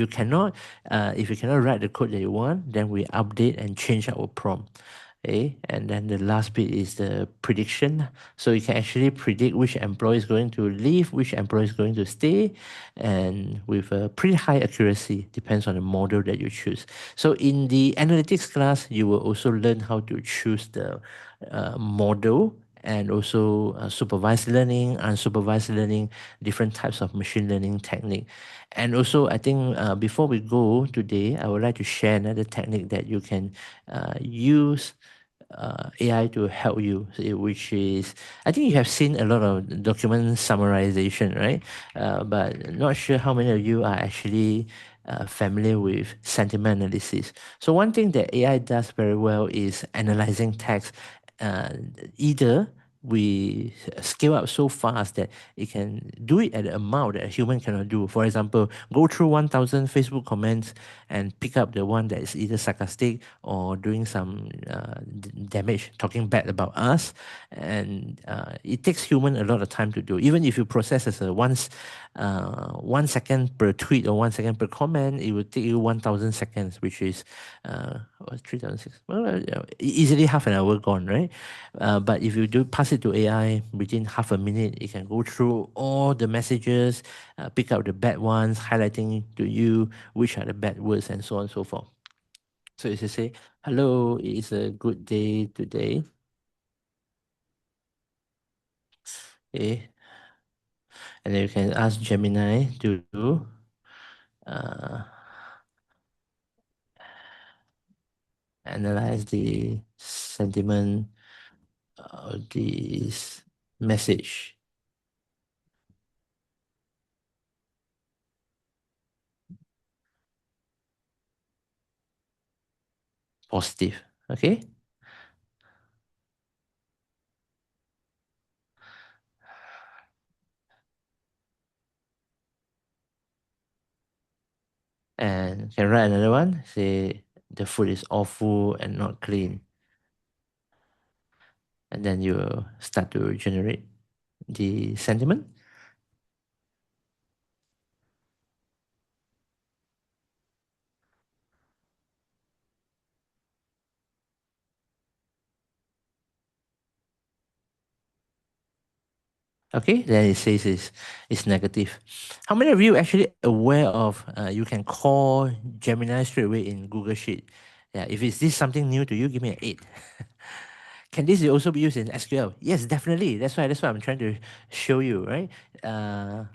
cannot write the code that you want, then we update and change our prompt. Okay, and then the last bit is the prediction. So you can actually predict which employee is going to leave, which employee is going to stay, and with a pretty high accuracy, depends on the model that you choose. So in the analytics class, you will also learn how to choose the model and also supervised learning, unsupervised learning, different types of machine learning technique. And also, I think before we go today, I would like to share another technique that you can use AI to help you, which is, I think you have seen a lot of document summarization, right? But not sure how many of you are actually familiar with sentiment analysis. So one thing that AI does very well is analyzing text. Uh, Either we scale up so fast that it can do it at an amount that a human cannot do. For example, go through 1,000 Facebook comments and pick up the one that is either sarcastic or doing some damage, talking bad about us. And it takes human a lot of time to do. Even if you process as a 1 second per tweet or 1 second per comment, it will take you 1,000 seconds, which is 3,006. Well, easily half an hour gone, right? But if you do pass it to AI within half a minute, it can go through all the messages, pick out the bad ones, highlighting to you which are the bad words, and so on and so forth. So if you say, hello, it is a good day today. Okay. And then you can ask Gemini to uh, analyze the sentiment of this message. Positive. Okay. And can write another one. Say the food is awful and not clean. And then you start to generate the sentiment. Okay, then it says it's negative. How many of you actually aware of you can call Gemini straight away in Google Sheet? Yeah, if is this something new to you, give me an 8. Can this also be used in SQL? Yes, definitely. That's why I'm trying to show you, right? I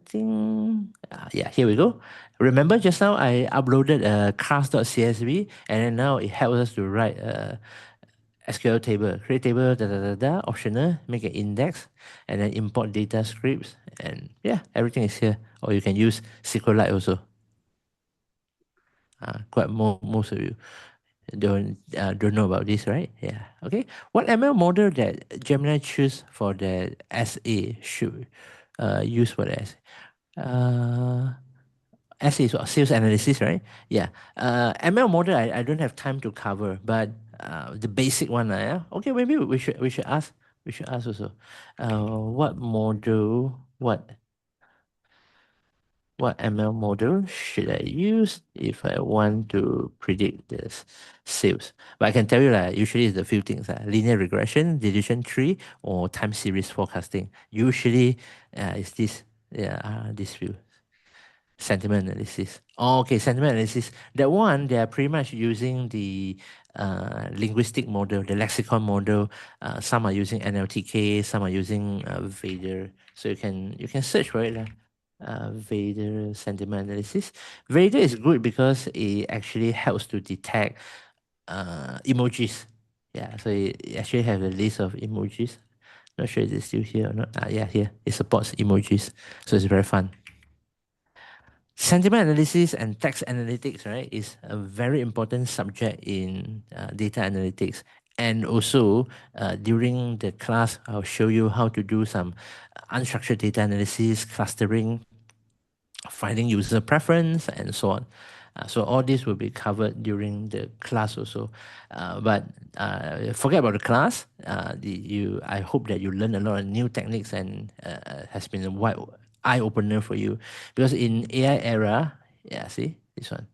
think, yeah, here we go. Remember just now I uploaded a class.csv and then now it helps us to write a SQL table. Create table, optional, make an index, and then import data scripts. And yeah, everything is here. Or you can use SQLite also. Quite most of you don't know about this, right? Yeah. Okay. What ML model that Gemini choose for the SA should use for the SA? SA is what? Sales analysis, right? Yeah. ML model I don't have time to cover, but the basic one, yeah. Okay, maybe we should ask also. What model? What ML model should I use if I want to predict this sales? But I can tell you that usually it's a few things: linear regression, decision tree, or time series forecasting. Usually, it's this, these few. Sentiment analysis. Oh, okay, sentiment analysis. That one, they are pretty much using the linguistic model, the lexicon model. Some are using NLTK, some are using Vader. So you can search for it. Vader sentiment analysis. Vader is good because it actually helps to detect emojis. Yeah, so it actually has a list of emojis. Not sure is it still here or not. Yeah, here. It supports emojis. So it's very fun. Sentiment analysis and text analytics, right, is a very important subject in data analytics. And also, during the class, I'll show you how to do some unstructured data analysis, clustering, finding user preference, and so on. So all this will be covered during the class also. But forget about the class. I hope that you learn a lot of new techniques and has been a wide eye opener for you, because in AI era, yeah, see this one,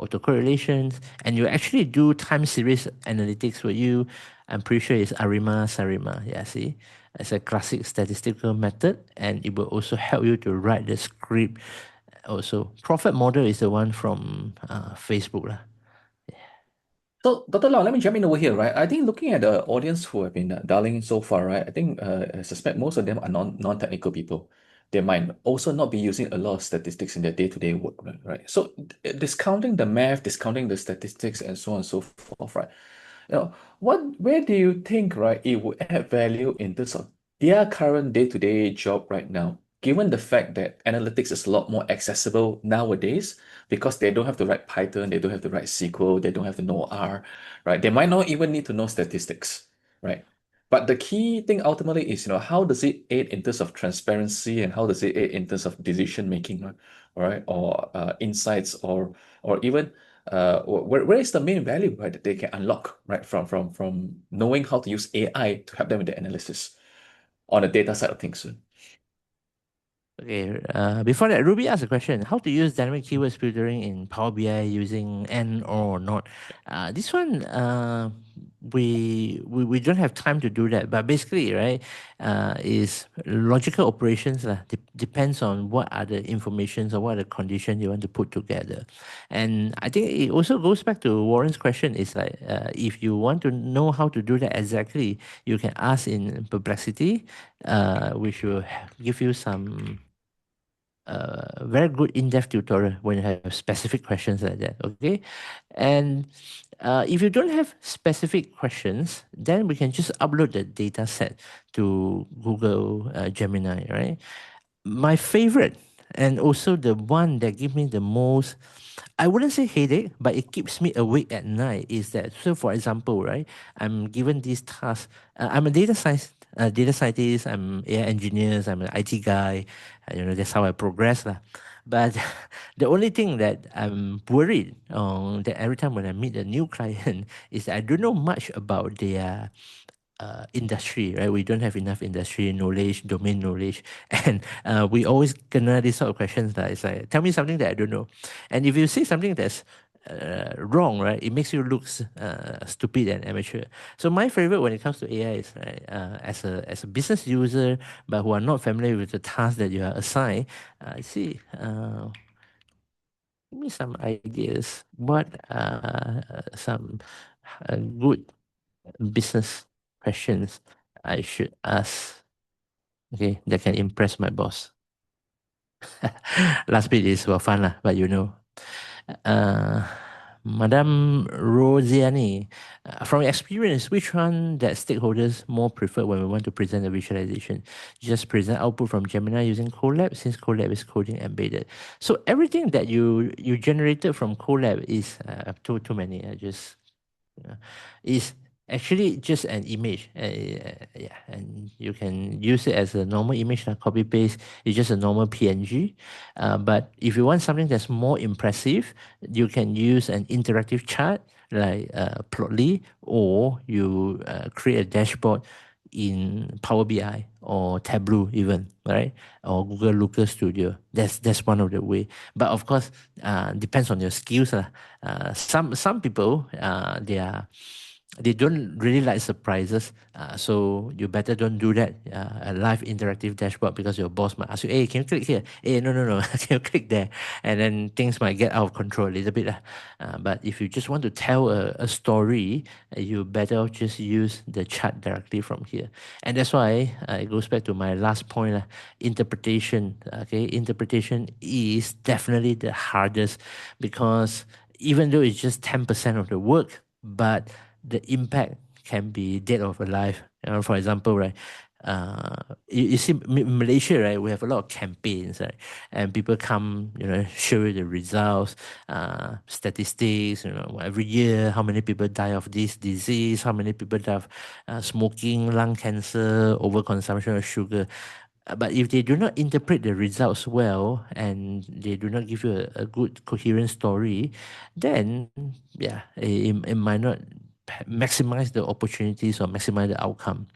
autocorrelations, and you actually do time series analytics for you. I'm pretty sure it's Arima Sarima. Yeah, see, it's a classic statistical method, and it will also help you to write the script. Also, Prophet model is the one from Facebook lah. So, Dr. Lau, let me jump in over here, right? I think looking at the audience who have been dialing in so far, right? I think I suspect most of them are non-technical people. They might also not be using a lot of statistics in their day-to-day work, right? So, discounting the math, discounting the statistics, and so on and so forth, right? Where do you think, right, it would add value in terms of their current day-to-day job right now, given the fact that analytics is a lot more accessible nowadays because they don't have to write Python, they don't have to write SQL, they don't have to know R, right? They might not even need to know statistics, right? But the key thing ultimately is, how does it aid in terms of transparency and how does it aid in terms of decision making, right? Or insights or even where is the main value, right, that they can unlock, right, from knowing how to use AI to help them with the analysis on the data side of things. Okay, before that, Ruby asked a question: how to use dynamic keywords filtering in Power BI using and or not? This one, we don't have time to do that. But basically, right, is logical operations depends on what are the informations or what are the conditions you want to put together. And I think it also goes back to Warren's question: is like if you want to know how to do that exactly, you can ask in Perplexity, which will give you some very good in-depth tutorial when you have specific questions like that. Okay, and if you don't have specific questions, then we can just upload the data set to Google Gemini, right? My favorite, and also the one that gives me the most, I wouldn't say headache, but it keeps me awake at night, is that, so for example, right, I'm given this task. I'm a data scientist, I'm AI engineer, I'm an IT guy, that's how I progress lah. But the only thing that I'm worried that every time when I meet a new client is that I don't know much about their industry, right? We don't have enough industry knowledge, domain knowledge, and we always kena this sort of questions. It's like, tell me something that I don't know. And if you say something that's wrong, right, it makes you look stupid and amateur. So my favorite when it comes to AI is, right, as a business user, but who are not familiar with the task that you are assigned, see, give me some ideas. What some good business questions I should ask, okay, that can impress my boss? Last bit is for fun lah, but Madame Rosiani, from experience, which one that stakeholders more prefer when we want to present a visualization? Just present output from Gemini using Colab, since Colab is coding embedded. So everything that you generated from Colab is too many. Is actually just an image. Yeah, and you can use it as a normal image, like copy paste. It's just a normal PNG. But if you want something that's more impressive, you can use an interactive chart like Plotly, or you create a dashboard in Power BI or Tableau even, right? Or Google Looker Studio. That's one of the way. But of course, depends on your skills. Some people, they are they don't really like surprises. So you better don't do that. A live interactive dashboard, because your boss might ask you, hey, can you click here? Hey, no, can you click there? And then things might get out of control a little bit. But if you just want to tell a story, you better just use the chart directly from here. And that's why it goes back to my last point, interpretation. Okay, interpretation is definitely the hardest, because even though it's just 10% of the work, but the impact can be dead or alive. For example, right, you see Malaysia, right, we have a lot of campaigns, right, and people come, show you the results, statistics, every year, how many people die of this disease, how many people die of smoking, lung cancer, overconsumption of sugar. But if they do not interpret the results well, and they do not give you a good coherent story, then yeah, it might not maximize the opportunities or maximize the outcome.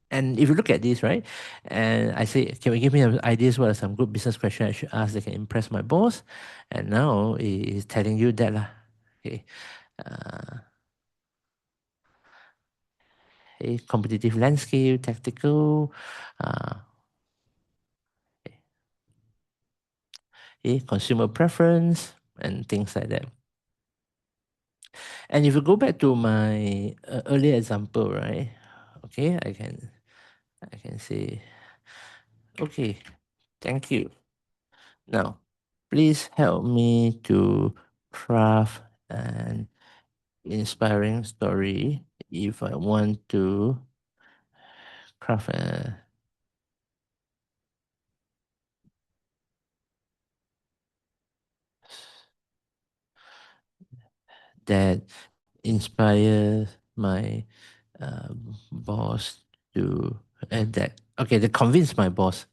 And if you look at this, right, and I say, can we give me ideas what are some good business questions I should ask that can impress my boss? And now he's telling you that lah. Okay. Uh, competitive landscape, tactical, uh, consumer preference, and things like that. And if you go back to my earlier example, right? Okay, I can say, okay, thank you. Now, please help me to craft an inspiring story if I want to craft that inspires my boss to, and that convince my boss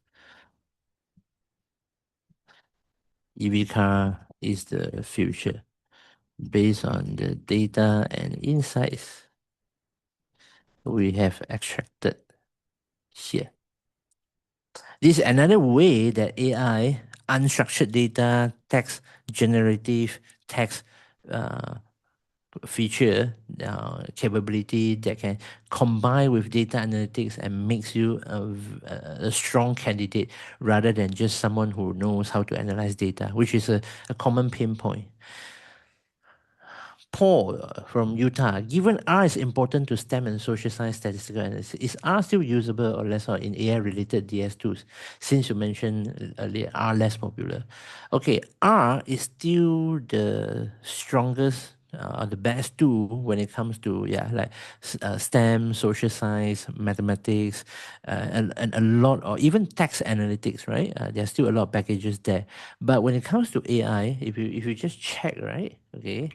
EV car is the future based on the data and insights we have extracted here. This is another way that AI, unstructured data, text, generative text feature capability that can combine with data analytics and makes you a strong candidate rather than just someone who knows how to analyze data, which is a common pain point. Paul from Utah, given R is important to STEM and social science statistical analysis, is R still usable or less in AI-related DS tools? Since you mentioned earlier, R less popular. Okay, R is still the strongest, the best tool when it comes to STEM, social science, mathematics, and a lot, or even text analytics, right? There's still a lot of packages there. But when it comes to AI, if you just check, right, okay,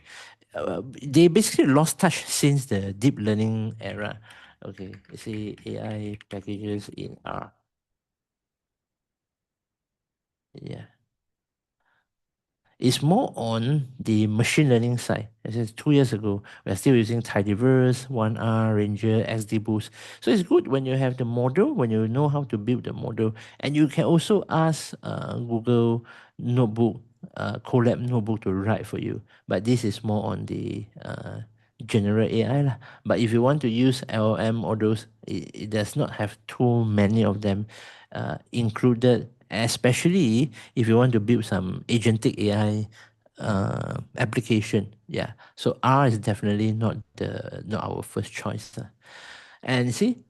they basically lost touch since the deep learning era. Okay, you see AI packages in R. Yeah. It's more on the machine learning side. This is 2 years ago. We're still using Tidyverse, 1R, Ranger, XGBoost. So it's good when you have the model, when you know how to build the model. And you can also ask Google Notebook, Colab Notebook to write for you. But this is more on the general AI lah. But if you want to use LLM or those, it does not have too many of them included, especially if you want to build some agentic AI application. Yeah. So R is definitely not our first choice. And see,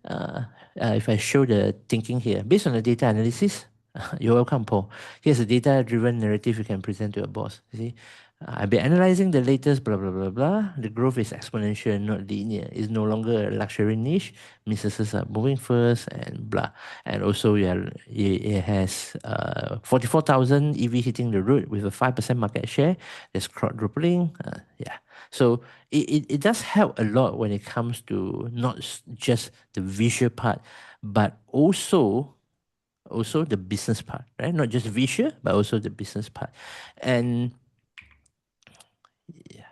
if I show the thinking here, based on the data analysis, you're welcome, Paul. Here's a data-driven narrative you can present to your boss. You see, I've been analyzing the latest blah, blah, blah, blah. The growth is exponential, not linear. It's no longer a luxury niche. Businesses are moving first and blah. And also, it has 44,000 EV hitting the road with a 5% market share. There's quadrupling. Yeah. So it does help a lot when it comes to not just the visual part, but also the business part, right? Not just visual, but also the business part. And yeah.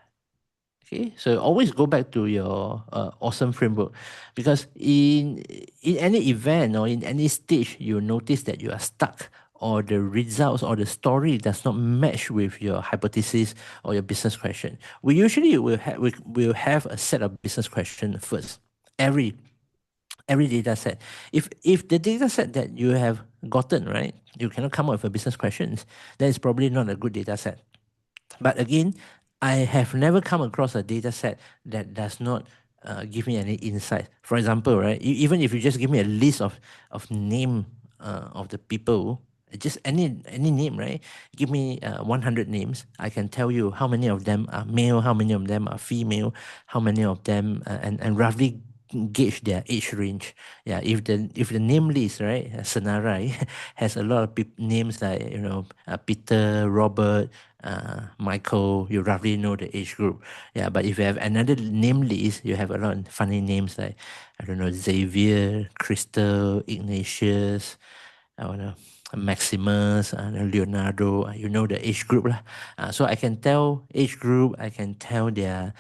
Okay, so always go back to your awesome framework, because in any event or in any stage, you notice that you are stuck or the results or the story does not match with your hypothesis or your business question, we usually will have a set of business questions first. Every data set. If the data set that you have gotten, right, you cannot come up with a business questions, then it's probably not a good data set. But again, I have never come across a data set that does not give me any insight. For example, right, even if you just give me a list of name of the people, just any name, right? Give me 100 names. I can tell you how many of them are male, how many of them are female, how many of them, and roughly gauge their age range. Yeah, if the name list, right, Senarai has a lot of names like Peter, Robert, Michael, you roughly know the age group. Yeah, but if you have another name list, you have a lot of funny names like, I don't know, Xavier, Crystal, Ignatius, I don't know, Maximus, Leonardo, you know the age group lah. So I can tell age group, I can tell their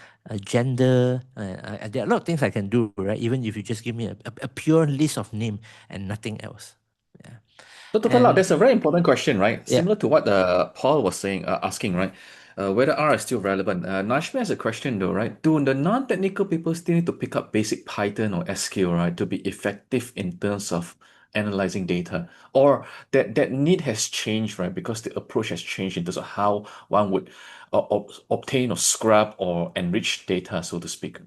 gender. There are a lot of things I can do, right? Even if you just give me a pure list of name and nothing else. Yeah. So Dr. Lau, And there's a very important question, right? yeah, Similar to what Paul was saying, asking, right? Whether R is still relevant. Nashmi has a question though, right? Do the non-technical people still need to pick up basic Python or SQL, right, to be effective in terms of analyzing data? Or that need has changed, right? Because the approach has changed in terms of how one would obtain or scrub or enrich data, so to speak.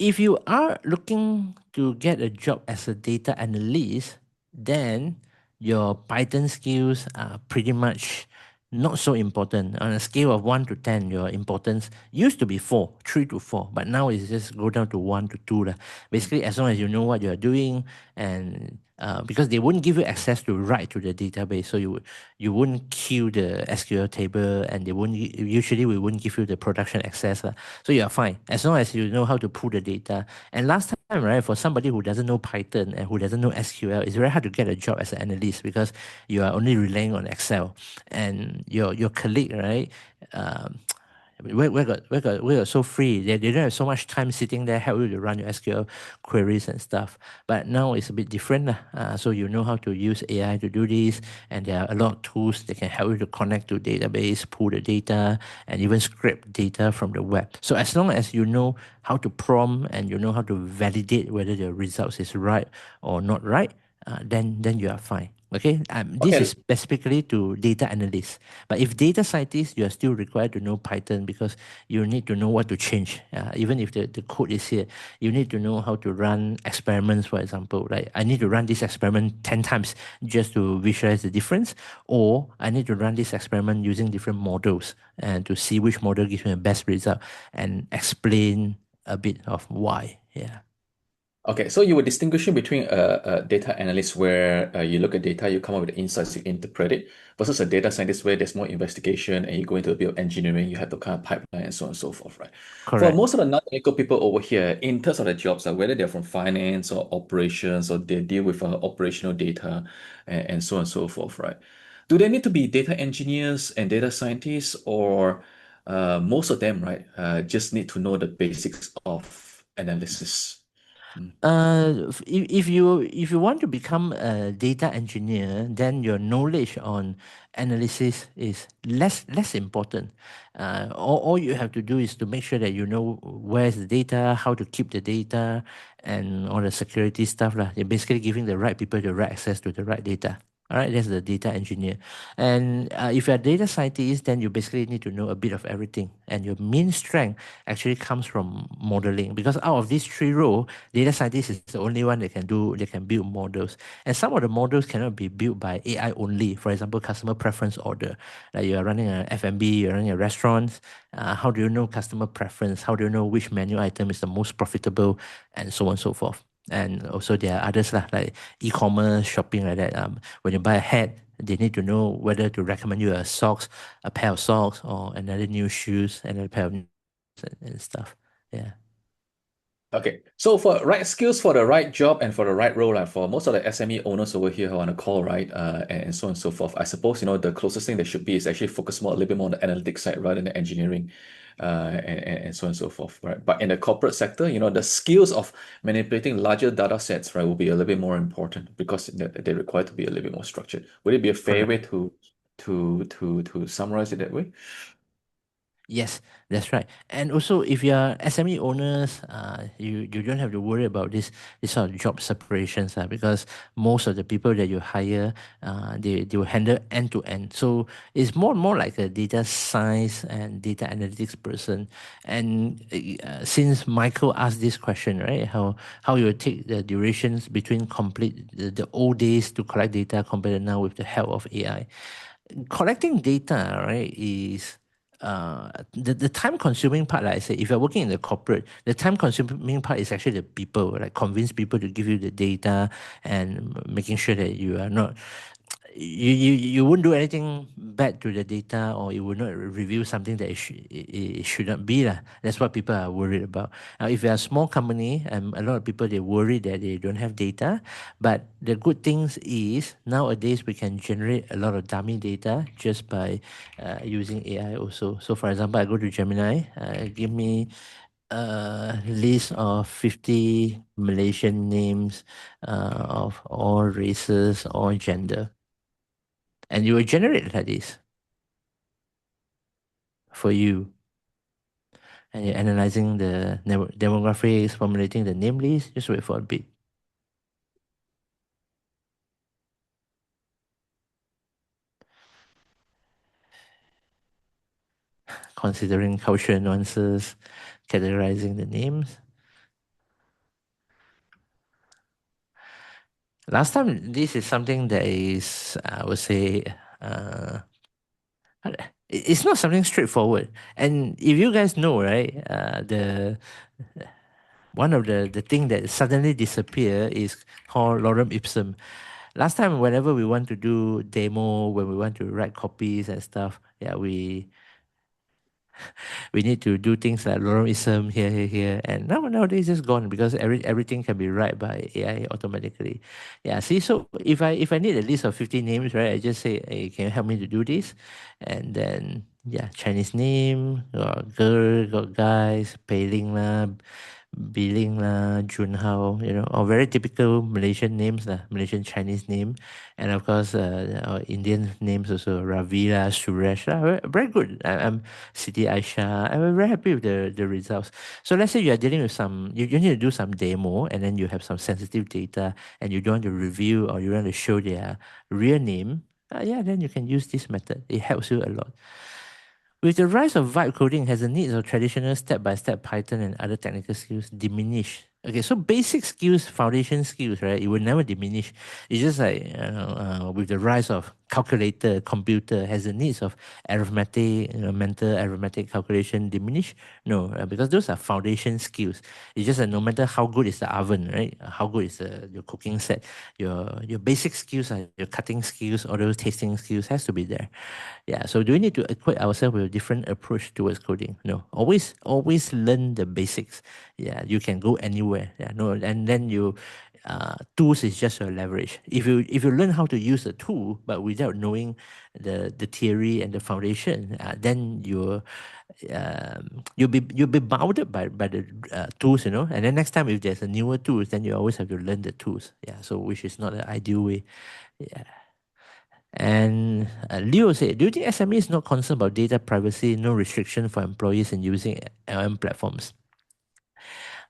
if you are looking to get a job as a data analyst, then your Python skills are pretty much not so important. On a scale of 1 to 10, your importance used to be 4, 3 to 4, but now it's just go down to 1 to 2 lah. Basically, as long as you know what you're doing, and because they wouldn't give you access to write to the database, so you wouldn't queue the SQL table, and we wouldn't give you the production access lah. So you are fine as long as you know how to pull the data. And last time, right, for somebody who doesn't know Python and who doesn't know SQL, it's very hard to get a job as an analyst because you are only relying on Excel, and your colleague, right? Um, we're so free. They don't have so much time sitting there help you to run your SQL queries and stuff. But now it's a bit different lah. So you know how to use AI to do this, and there are a lot of tools that can help you to connect to database, pull the data, and even scrape data from the web. So as long as you know how to prompt and you know how to validate whether the results is right or not right, then you are fine. Okay, this Okay. is specifically to data analysts. But if data scientists, you are still required to know Python because you need to know what to change. Even if the code is here, you need to know how to run experiments, for example. Like I need to run this experiment 10 times just to visualize the difference, or I need to run this experiment using different models and to see which model gives me the best result and explain a bit of why. Yeah. Okay, so you were distinguishing between a data analyst where you look at data, you come up with the insights, you interpret it, versus a data scientist where there's more investigation and you go into a bit of engineering, you have to kind of pipeline and so on and so forth, right? For Correct. most of the non-technical people over here, in terms of the jobs, whether they're from finance or operations or they deal with operational data and so on and so forth, right? Do they need to be data engineers and data scientists, or most of them, right, just need to know the basics of analysis? If you want to become a data engineer, then your knowledge on analysis is less important. All you have to do is to make sure that you know where's the data, how to keep the data, and all the security stuff lah. You're basically giving the right people the right access to the right data. All right, that's the data engineer. And if you're a data scientist, then you basically need to know a bit of everything. And your main strength actually comes from modeling, because out of these 3 roles, data scientist is the only one that can build models. And some of the models cannot be built by AI only. For example, customer preference order. Like you are running a F&B, you're running a restaurant. How do you know customer preference? How do you know which menu item is the most profitable, and so on and so forth? And also there are others lah, like e-commerce, shopping like that. When you buy a hat, they need to know whether to recommend you a pair of socks, or another new shoes, another pair of and stuff. Yeah. Okay, so for right skills for the right job and for the right role, for most of the SME owners over here who are on the call, right, and so on and so forth, I suppose, the closest thing they should be is actually focus more a little bit more on the analytics side rather than the engineering. and so on and so forth, right? But in the corporate sector, the skills of manipulating larger data sets, right, will be a little bit more important because they require to be a little bit more structured. Would it be a fair way Correct. to summarize it that way? Yes, that's right. And also, if you are SME owners, you don't have to worry about this sort of job separations, because most of the people that you hire, they will handle end to end. So it's more like a data science and data analytics person. And since Michael asked this question, right, how you take the durations between complete the old days to collect data compared to now with the help of AI. Collecting data, right, is the time consuming part. Like I say, if you're working in the corporate, the time consuming part is actually the people, like convince people to give you the data and making sure that you are not you wouldn't do anything bad to the data, or it would not reveal something that it should not be lah. That's what people are worried about. Now, if you're a small company, a lot of people, they worry that they don't have data. But the good things is nowadays we can generate a lot of dummy data just by using AI also. So for example, I go to Gemini, give me a list of 50 Malaysian names of all races, all gender, and you will generate like this for you. And you're analyzing the demographics, formulating the name list. Just wait for a bit. Considering cultural nuances, categorizing the names. Last time, this is something that is, I would say, it's not something straightforward. And if you guys know, right, the one of the thing that suddenly disappear is called lorem ipsum. Last time, whenever we want to do demo, when we want to write copies and stuff, yeah, we need to do things like lorem here, and nowadays it's gone because everything can be write by AI automatically. Yeah, see, so if I need a list of 50 names, right, I just say, hey, can you help me to do this? And then yeah, Chinese name, got girl, got guys, Pei Ling lah, Billing lah, Junhao, all very typical Malaysian names lah, Malaysian Chinese name, and of course our Indian names also, Ravi lah, Suresh lah, very good. I'm Siti Aisha. I'm very happy with the results. So let's say you are dealing with you need to do some demo, and then you have some sensitive data, and you don't want to review or you want to show their real name. Yeah, then you can use this method. It helps you a lot. With the rise of vibe coding, has the needs of traditional step-by-step Python and other technical skills diminished? Okay, so basic skills, foundation skills, right? It will never diminish. It's just like with the rise of calculator, computer, has the needs of arithmetic, mental arithmetic calculation diminished? No, because those are foundation skills. It's just that no matter how good is the oven, right? How good is your cooking set, your basic skills, your cutting skills, all those tasting skills has to be there. Yeah, so do we need to equip ourselves with a different approach towards coding? No, always learn the basics. Yeah, you can go anywhere. Yeah, no, and then tools is just your leverage. If you learn how to use the tool, but without knowing the theory and the foundation, then you'll be bounded by the tools, and then next time if there's a newer tools, then you always have to learn the tools. Yeah, so which is not the ideal way. Yeah. And Leo said, do you think SME is not concerned about data privacy, no restriction for employees in using LM platforms?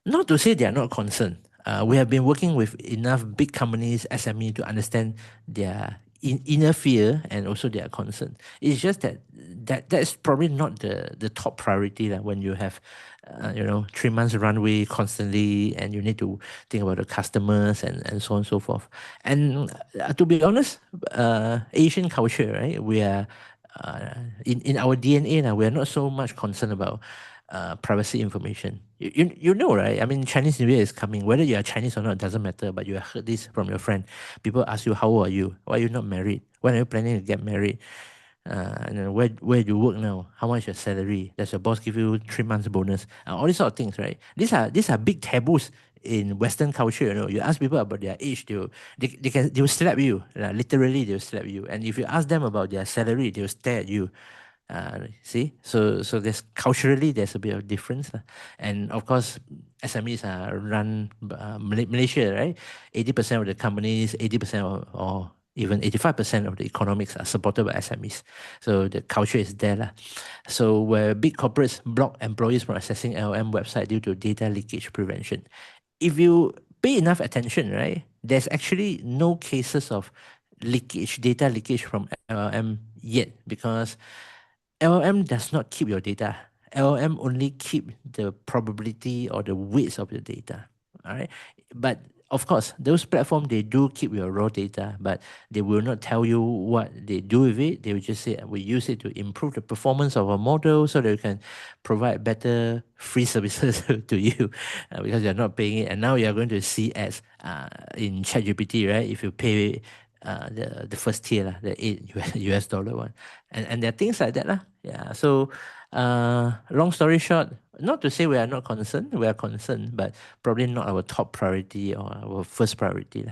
Not to say they are not concerned. We have been working with enough big companies, SME, to understand their inner fear and also their concern. It's just that's probably not the top priority when you have 3 months runway constantly, and you need to think about the customers and so on and so forth. And to be honest, Asian culture, right? We are in our DNA now. We are not so much concerned about privacy information. You know, right? I mean, Chinese New Year is coming. Whether you are Chinese or not doesn't matter. But you have heard this from your friend. People ask you, how old are you? Why are you not married? When are you planning to get married? And then where do you work now? How much your salary? Does your boss give you 3 months bonus? All these sort of things, right? These are big taboos in Western culture. You ask people about their age, they will slap you. Literally, they will slap you. And if you ask them about their salary, they will stare at you. See, so there's culturally there's a bit of difference, and of course SMEs are run Malaysia, right? 80% of the companies, 80% or even 85% of the economics are supported by SMEs. So the culture is there, lah. So where big corporates block employees from accessing LLM website due to data leakage prevention. If you pay enough attention, right, there's actually no cases of data leakage from LLM yet, because LLM does not keep your data. LLM only keep the probability or the weights of your data. All right. But of course, those platforms, they do keep your raw data, but they will not tell you what they do with it. They will just say, we use it to improve the performance of our model so that we can provide better free services to you, because you're not paying it. And now you're going to see ads in ChatGPT, right? If you pay the first tier, the $8 one. And there are things like that. Yeah. So long story short, not to say we are not concerned, we are concerned, but probably not our top priority or our first priority.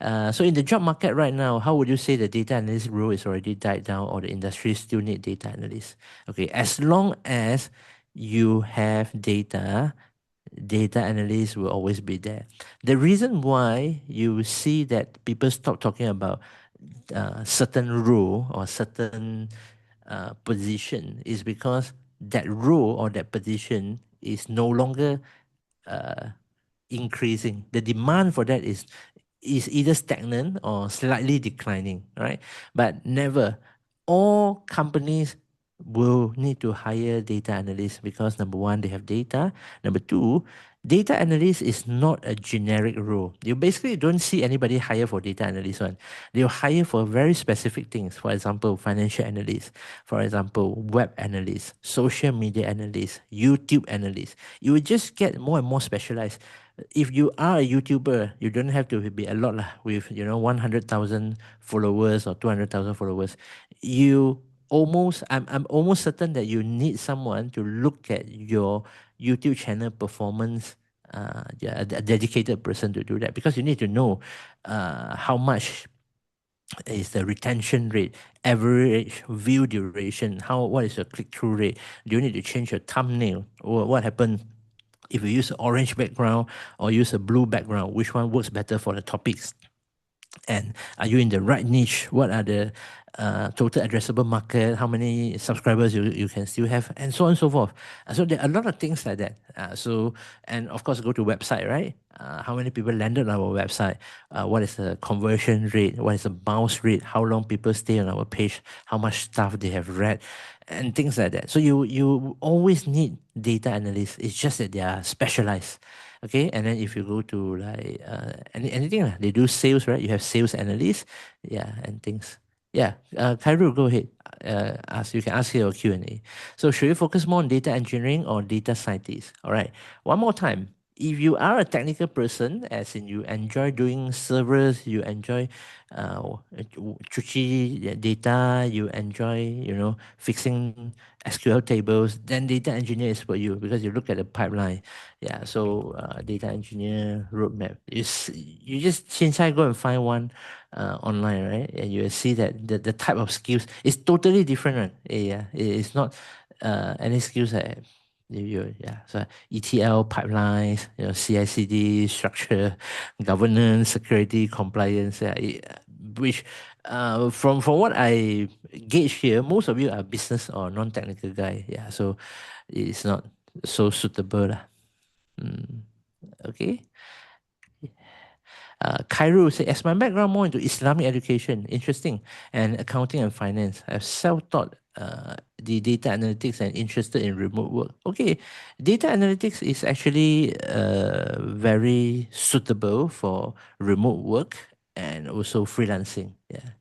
So in the job market right now, how would you say the data analyst role is already died down, or the industry still need data analysts? Okay, as long as you have data analysts will always be there. The reason why you see that people stop talking about certain role or certain position is because that role or that position is no longer increasing. The demand for that is either stagnant or slightly declining, right? But never all companies will need to hire data analysts, because number one, they have data. Number two, data analyst is not a generic role. You basically don't see anybody hire for data analyst one. They'll hire for very specific things. For example, financial analyst. For example, web analyst, social media analyst, YouTube analyst. You will just get more and more specialized. If you are a YouTuber, you don't have to be a lot with 100,000 followers or 200,000 followers. I'm almost certain that you need someone to look at your YouTube channel performance, a dedicated person to do that, because you need to know how much is the retention rate, average view duration, what is your click-through rate, do you need to change your thumbnail, or what happens if you use an orange background or use a blue background, which one works better for the topics? And are you in the right niche? What are the total addressable market? How many subscribers you can still have? And so on and so forth. So there are a lot of things like that. And of course, go to website, right? How many people landed on our website? What is the conversion rate? What is the bounce rate? How long people stay on our page? How much stuff they have read? And things like that. So you always need data analysts. It's just that they are specialized. Okay, and then if you go to like anything, they do sales, right? You have sales analysts, yeah, and things. Yeah, Khairul, go ahead. You can ask your Q&A. So should you focus more on data engineering or data scientists? All right, one more time. If you are a technical person, as in you enjoy doing servers, you enjoy cuci data, you enjoy, fixing SQL tables, then data engineer is for you, because you look at the pipeline. Yeah, so data engineer roadmap is, you just go and find one online, right? And you will see that the type of skills is totally different, right? Yeah, it's not any skills that so ETL pipelines, CI/CD structure, governance, security, compliance, which from what I gauge here, most of you are business or non-technical guy. Yeah, so it's not so suitable lah. Okay. Cairo said, as my background more into Islamic education, interesting, and accounting and finance, I've self-taught the data analytics and interested in remote work. Okay, data analytics is actually very suitable for remote work and also freelancing. Yeah.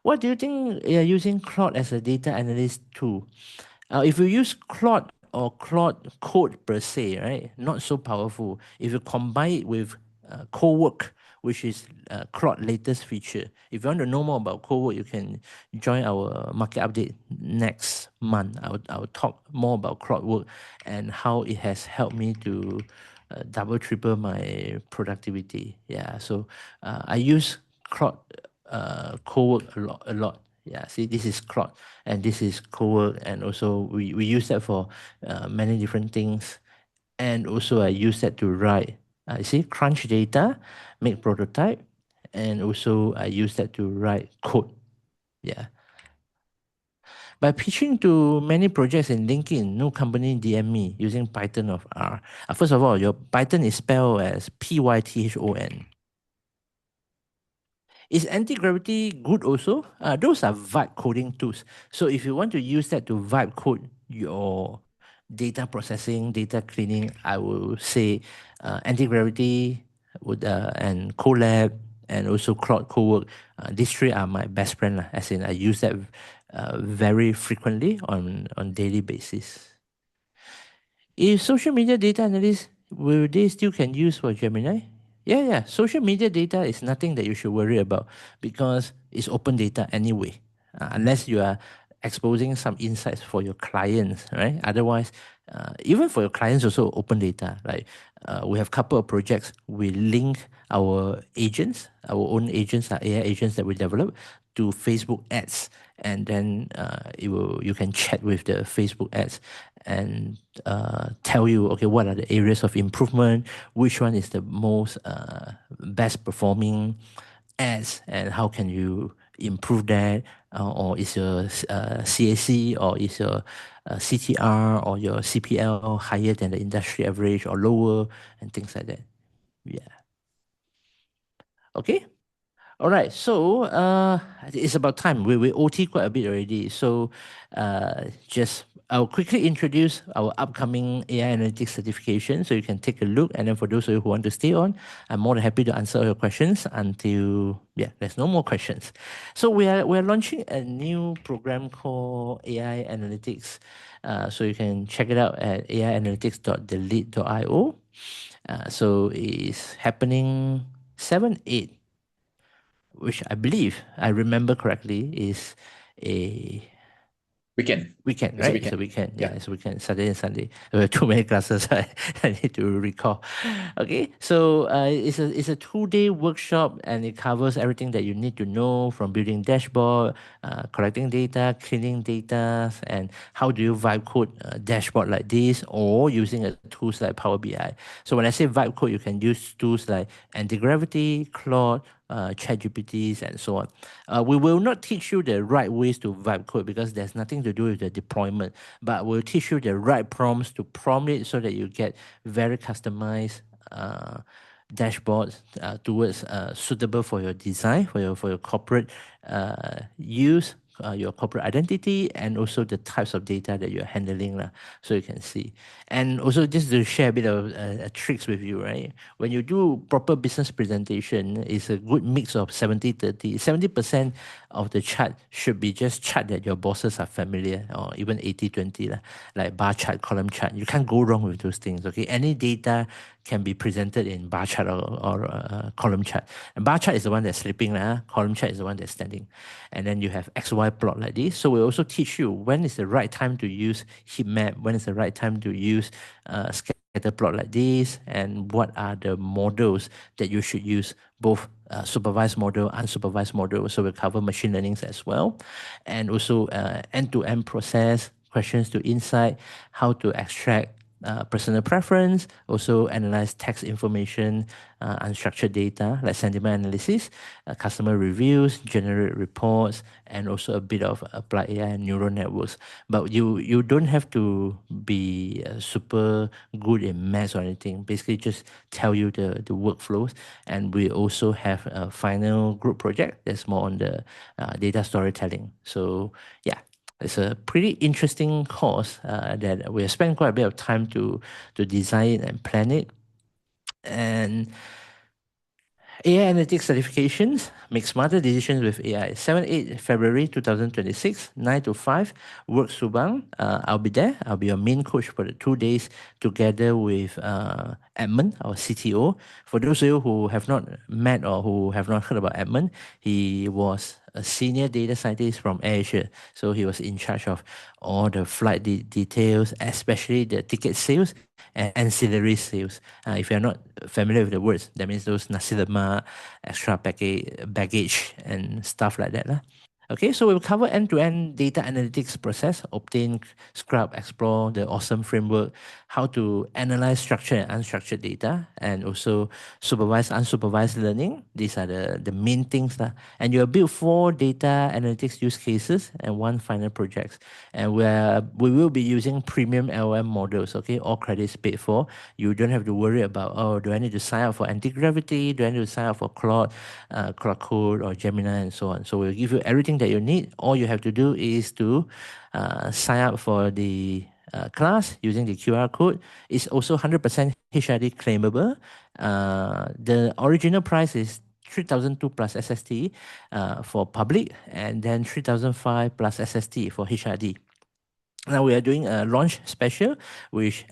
What do you think you're using Claude as a data analyst tool? If you use Claude or Claude Code per se, right, not so powerful. If you combine it with Cowork, which is Claude latest feature. If you want to know more about Cowork, you can join our market update next month. I'll talk more about Claude Work and how it has helped me to double, triple my productivity. Yeah, so I use Claude Cowork a lot. Yeah, see, this is Claude, and this is Cowork, and also we use that for many different things. And also I use that to write, see, crunch data, make prototype, and also I use that to write code. Yeah. By pitching to many projects in LinkedIn, no company DM me using Python or R. First of all, your Python is spelled as Python. Is anti-gravity good also? Those are vibe coding tools. So if you want to use that to vibe code your data processing, data cleaning, I will say anti-gravity would and Colab and also Cloud Cowork. These three are my best friend, as in I use that very frequently on daily basis. Is social media data analyst, will they still can use for Gemini? Yeah. Social media data is nothing that you should worry about because it's open data anyway, unless you are exposing some insights for your clients, right? Otherwise, even for your clients also open data. Like we have a couple of projects, we link our agents, our own agents, our AI agents that we develop to Facebook ads, and then you can chat with the Facebook ads and tell you, okay, what are the areas of improvement, which one is the most best performing ads, and how can you improve that, or is your CAC or is your CTR or your CPL higher than the industry average or lower, and things like that. Yeah. Okay. All right, so it's about time. We OT quite a bit already. So just I'll quickly introduce our upcoming AI analytics certification so you can take a look. And then for those of you who want to stay on, I'm more than happy to answer all your questions until there's no more questions. So we're launching a new program called AI Analytics. So you can check it out at aianalytics.delete.io. So it's happening 7-8, which I believe I remember correctly is a Weekend. weekend, It's a right? It's a weekend. weekend. Yeah, it's a weekend, Saturday and Sunday. There were too many classes. I need to recall. Okay, so it's a 2-day workshop, and it covers everything that you need to know, from building dashboard, collecting data, cleaning data, and how do you vibe code a dashboard like this, or using a tools like Power BI. So when I say vibe code, you can use tools like anti-gravity, Claude, ChatGPTs, and so on. We will not teach you the right ways to vibe code because there's nothing to do with the deployment, but we'll teach you the right prompts to prompt it so that you get very customized dashboards towards suitable for your design, for your corporate use, your corporate identity, and also the types of data that you're handling, so you can see. And also just to share a bit of tricks with you, right? When you do proper business presentation, it's a good mix of 70-30. 70% of the chart should be just chart that your bosses are familiar, or even 80-20, like bar chart, column chart. You can't go wrong with those things, okay? Any data can be presented in bar chart or column chart. And bar chart is the one that's sleeping, column chart is the one that's standing. And then you have XY plot like this. So we also teach you when is the right time to use heat map, when is the right time to use scatter plot like this, and what are the models that you should use, both supervised model, unsupervised model. So we cover machine learnings as well, and also end-to-end process, questions to insight, how to extract personal preference, also analyze text information, unstructured data like sentiment analysis, customer reviews, generate reports, and also a bit of applied AI and neural networks. But you don't have to be super good in maths or anything. Basically, just tell you the workflows. And we also have a final group project that's more on the data storytelling. So yeah, it's a pretty interesting course that we have spent quite a bit of time to design and plan it. And AI Analytics certifications, make smarter decisions with AI. 7-8 February 2026, 9 to 5, Work Subang. I'll be there. I'll be your main coach for the 2 days together with Edmund, our CTO. For those of you who have not met or who have not heard about Edmund, he was a senior data scientist from AirAsia. So he was in charge of all the flight details, especially the ticket sales and ancillary sales. If you're not familiar with the words, that means those nasi lemak, extra baggage and stuff like that. Okay, so we'll cover end-to-end data analytics process, obtain, scrub, explore the awesome framework, how to analyze structured and unstructured data, and also supervised, unsupervised learning. These are the main things. And you'll build 4 data analytics use cases and 1 final project. And we will be using premium LLM models, okay? All credits paid for. You don't have to worry about, oh, do I need to sign up for anti-gravity? Do I need to sign up for Claude, Claude Code or Gemini and so on? So we'll give you everything that you need. All you have to do is to sign up for the class using the QR code. It's also 100% HRD claimable. The original price is 3,002 plus SST for public, and then 3,005 plus SST for HRD. Now we are doing a launch special, which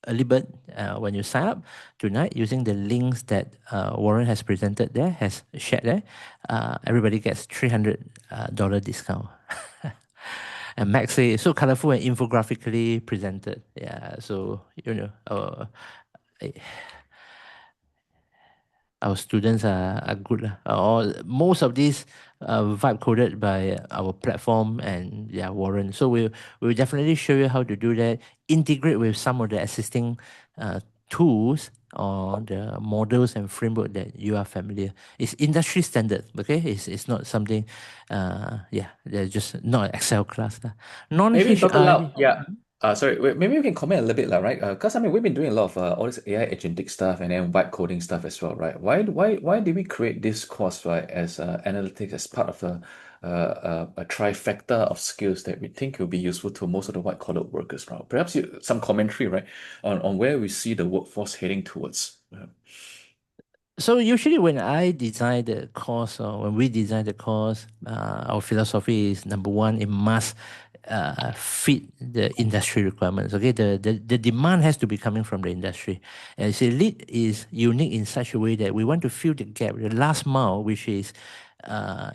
early bird when you sign up tonight using the links that Warren has presented there, has shared there. Everybody gets $300 discount. And Max say it's so colorful and infographically presented. Yeah, so our students are good. Most of these vibe coded by our platform and Warren. So we'll definitely show you how to do that. Integrate with some of the existing tools or the models and framework that you are familiar. It's industry standard, okay? It's not something, they're just not an Excel class. Maybe Dr. Lau, Non-HRD. yeah. Sorry, maybe we can comment a little bit, right? Because I mean, we've been doing a lot of all this AI agentic stuff and then vibe coding stuff as well, right? Why did we create this course, right, as analytics as part of a trifecta of skills that we think will be useful to most of the white collar workers, right? Perhaps some commentary, right, on where we see the workforce heading towards. So usually when I design the course or when we design the course, our philosophy is number one, it must fit the industry requirements. Okay, the demand has to be coming from the industry. And so Lead is unique in such a way that we want to fill the gap, the last mile, which is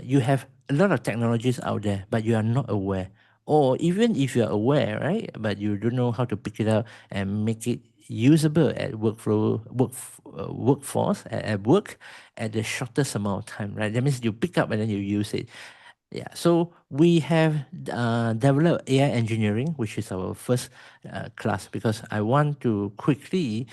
you have a lot of technologies out there, but you are not aware. Or even if you're aware, right, but you don't know how to pick it up and make it usable at workforce at work at the shortest amount of time, right? That means you pick up and then you use it. Yeah, so we have developed AI engineering, which is our first class, because I want to quickly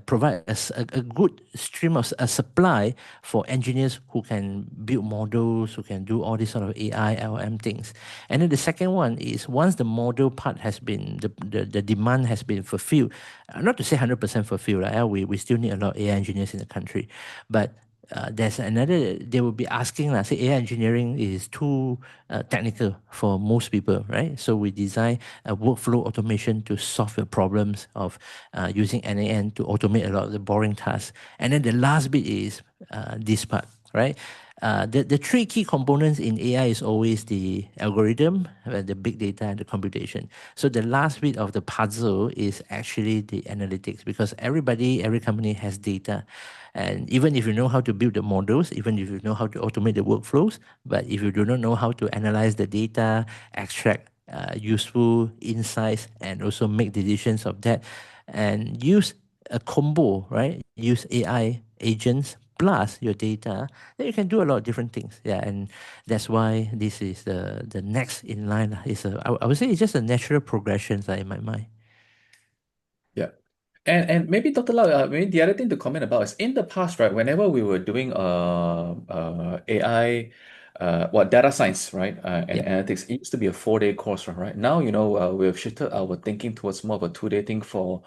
provide a good stream of a supply for engineers who can build models, who can do all these sort of AI, LM things. And then the second one is once the model part has been, the demand has been fulfilled, not to say 100% fulfilled, right? We still need a lot of AI engineers in the country, but there's another, they will be asking, say AI engineering is too technical for most people, right? So we design a workflow automation to solve your problems of using NAN to automate a lot of the boring tasks. And then the last bit is this part, right? The 3 key components in AI is always the algorithm, the big data, and the computation. So the last bit of the puzzle is actually the analytics, because every company has data. And even if you know how to build the models, even if you know how to automate the workflows, but if you do not know how to analyze the data, extract useful insights, and also make decisions of that, and use a combo, right? Use AI agents plus your data, then you can do a lot of different things. Yeah, and that's why this is the next in line. I would say it's just a natural progression in my mind. Yeah. And maybe Dr. Lau, maybe the other thing to comment about is in the past, right, whenever we were doing AI, data science, right, and Yeah. analytics, it used to be a 4-day course, right? Now, we've shifted our thinking towards more of a 2-day thing for,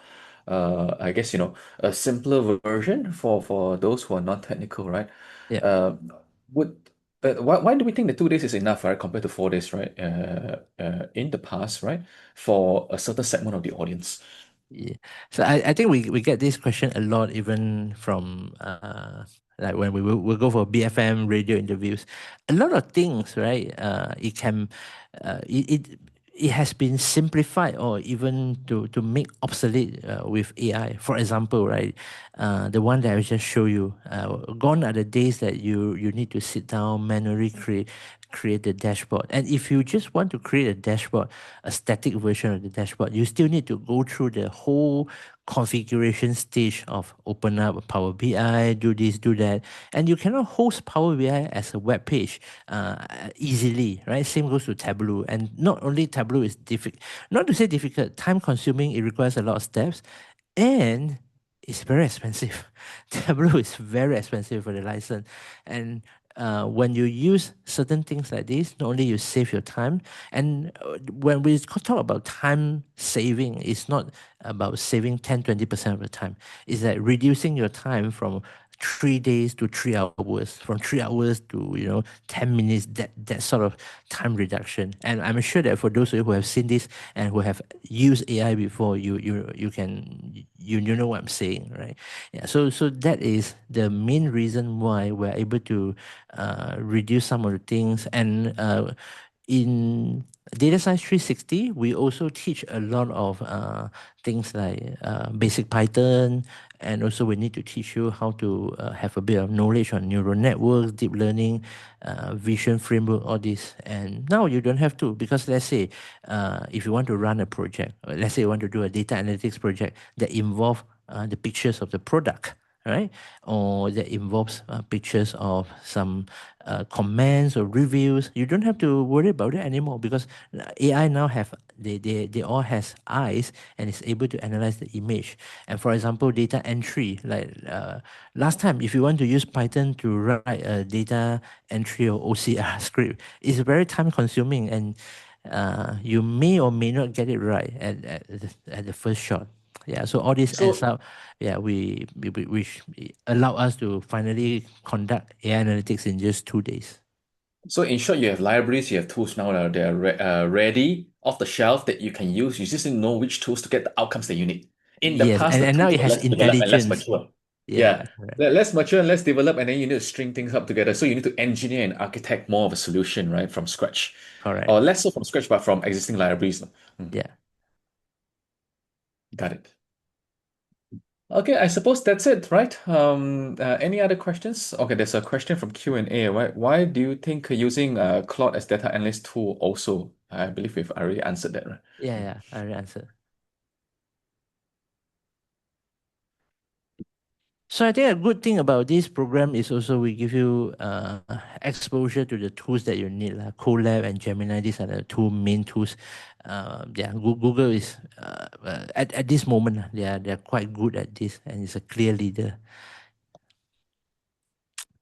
I guess, a simpler version for those who are not technical, right? Yeah. Uh, would why do we think the 2 days is enough, right, compared to 4 days, right? In the past, right, for a certain segment of the audience. Yeah. So I think we get this question a lot, even from like when we'll go for BFM radio interviews. A lot of things, right? It can it has been simplified or even to make obsolete with AI. For example, right, the one that I just show you, gone are the days that you need to sit down manually create the dashboard. And if you just want to create a dashboard, a static version of the dashboard, you still need to go through the whole configuration stage of open up Power BI, do this, do that. And you cannot host Power BI as a web page easily, right? Same goes to Tableau. And not only Tableau is difficult, not to say difficult, time consuming, it requires a lot of steps, and it's very expensive. Tableau is very expensive for the license. And when you use certain things like this, not only you save your time, and when we talk about time saving, it's not about saving 10-20% of the time. It's like reducing your time from 3 days to 3 hours, from 3 hours to 10 minutes, that sort of time reduction. And I'm sure that for those of you who have seen this and who have used AI before, you know what I'm saying, right? Yeah. So that is the main reason why we're able to reduce some of the things. And in Data Science 360, we also teach a lot of things like basic Python, and also we need to teach you how to have a bit of knowledge on neural networks, deep learning, vision framework, all this. And now you don't have to, because let's say if you want to run a project, let's say you want to do a data analytics project that involve the pictures of the product, right? Or that involves pictures of some comments or reviews. You don't have to worry about it anymore, because AI now they all has eyes and is able to analyze the image. And for example, data entry, like last time, if you want to use Python to write a data entry or OCR script, it's very time consuming, and you may or may not get it right at the first shot. Yeah, so all this adds up. Yeah, we allow us to finally conduct AI analytics in just 2 days. So in short, you have libraries, you have tools now that are ready, off the shelf, that you can use. You just need to know which tools to get the outcomes that you need. In the Yes, past, the and now tools it were has less developed and less intelligence. mature. Yeah, correct. Less mature and less developed, and then you need to string things up together. So you need to engineer and architect more of a solution, right, from scratch. Correct. Or less so from scratch, but from existing libraries. Yeah. Got it. Okay, I suppose that's it, right? Any other questions? Okay, there's a question from Q&A. Why do you think using Claude as data analyst tool also? I believe we've already answered that, right? Yeah, I already answered. So I think a good thing about this program is also we give you exposure to the tools that you need, like Colab and Gemini. These are the two main tools. Google is at this moment they're quite good at this, and it's a clear leader.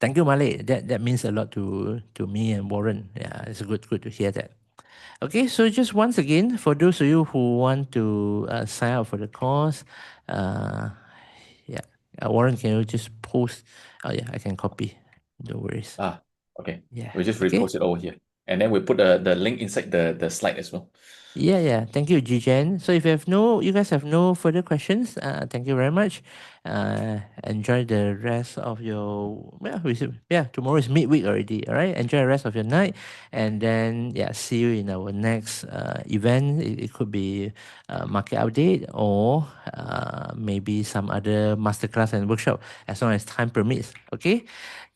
Thank you, Malik. That means a lot to me and Warren. Yeah, it's good to hear that. Okay, so just once again, for those of you who want to sign up for the course, Warren, can you just post? Oh yeah, I can copy. No worries. Okay. Yeah. We just repost it over here. And then we put the link inside the slide as well. Yeah. Thank you, Jijen. So if you guys have no further questions, thank you very much. Enjoy the rest of your tomorrow is midweek already. All right. Enjoy the rest of your night, and then see you in our next event. It could be market update or maybe some other masterclass and workshop, as long as time permits. Okay.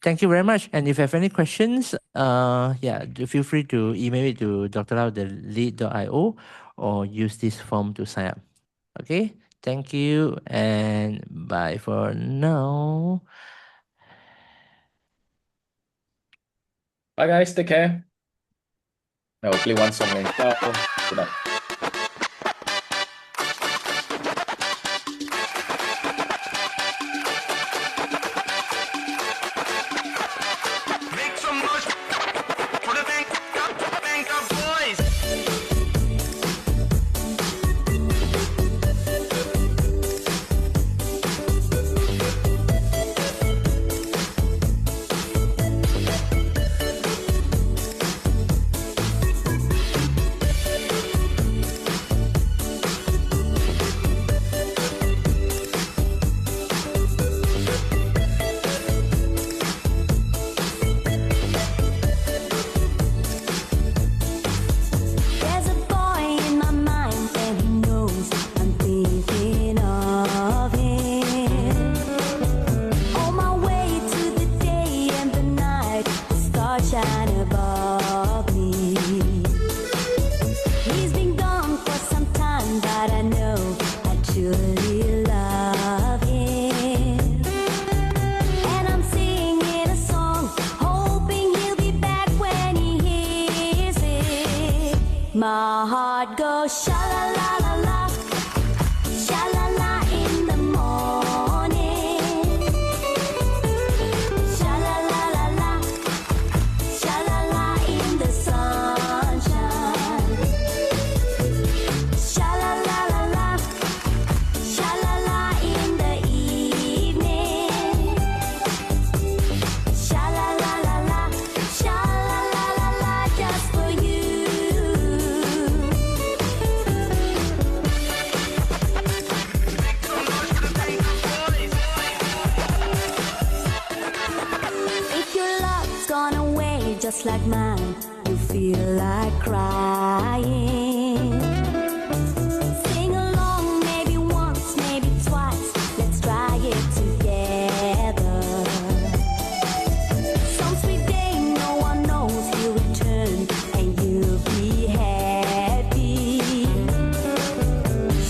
Thank you very much. And if you have any questions, feel free to email it to drlau@thelead.io or use this form to sign up. Okay. Thank you and bye for now. Bye guys, take care. I will play one song and ciao. Good night. just like mine, you feel like crying. Sing along, maybe once, maybe twice. Let's try it together. Some sweet day, no one knows he'll return, and you'll be happy.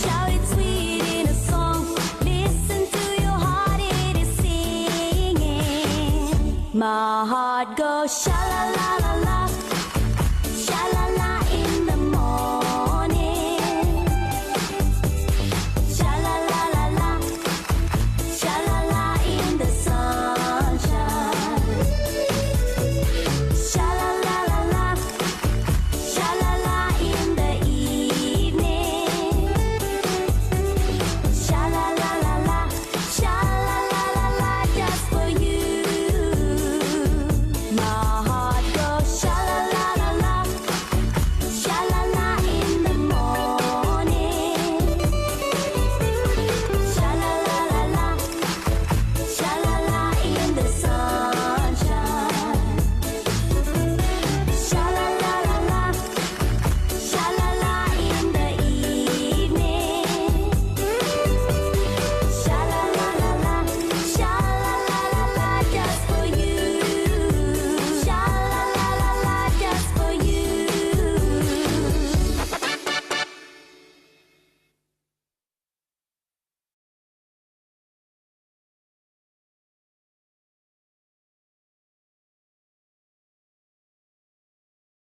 Shout it sweet in a song. Listen to your heart, it is singing. My heart goes sha la la la.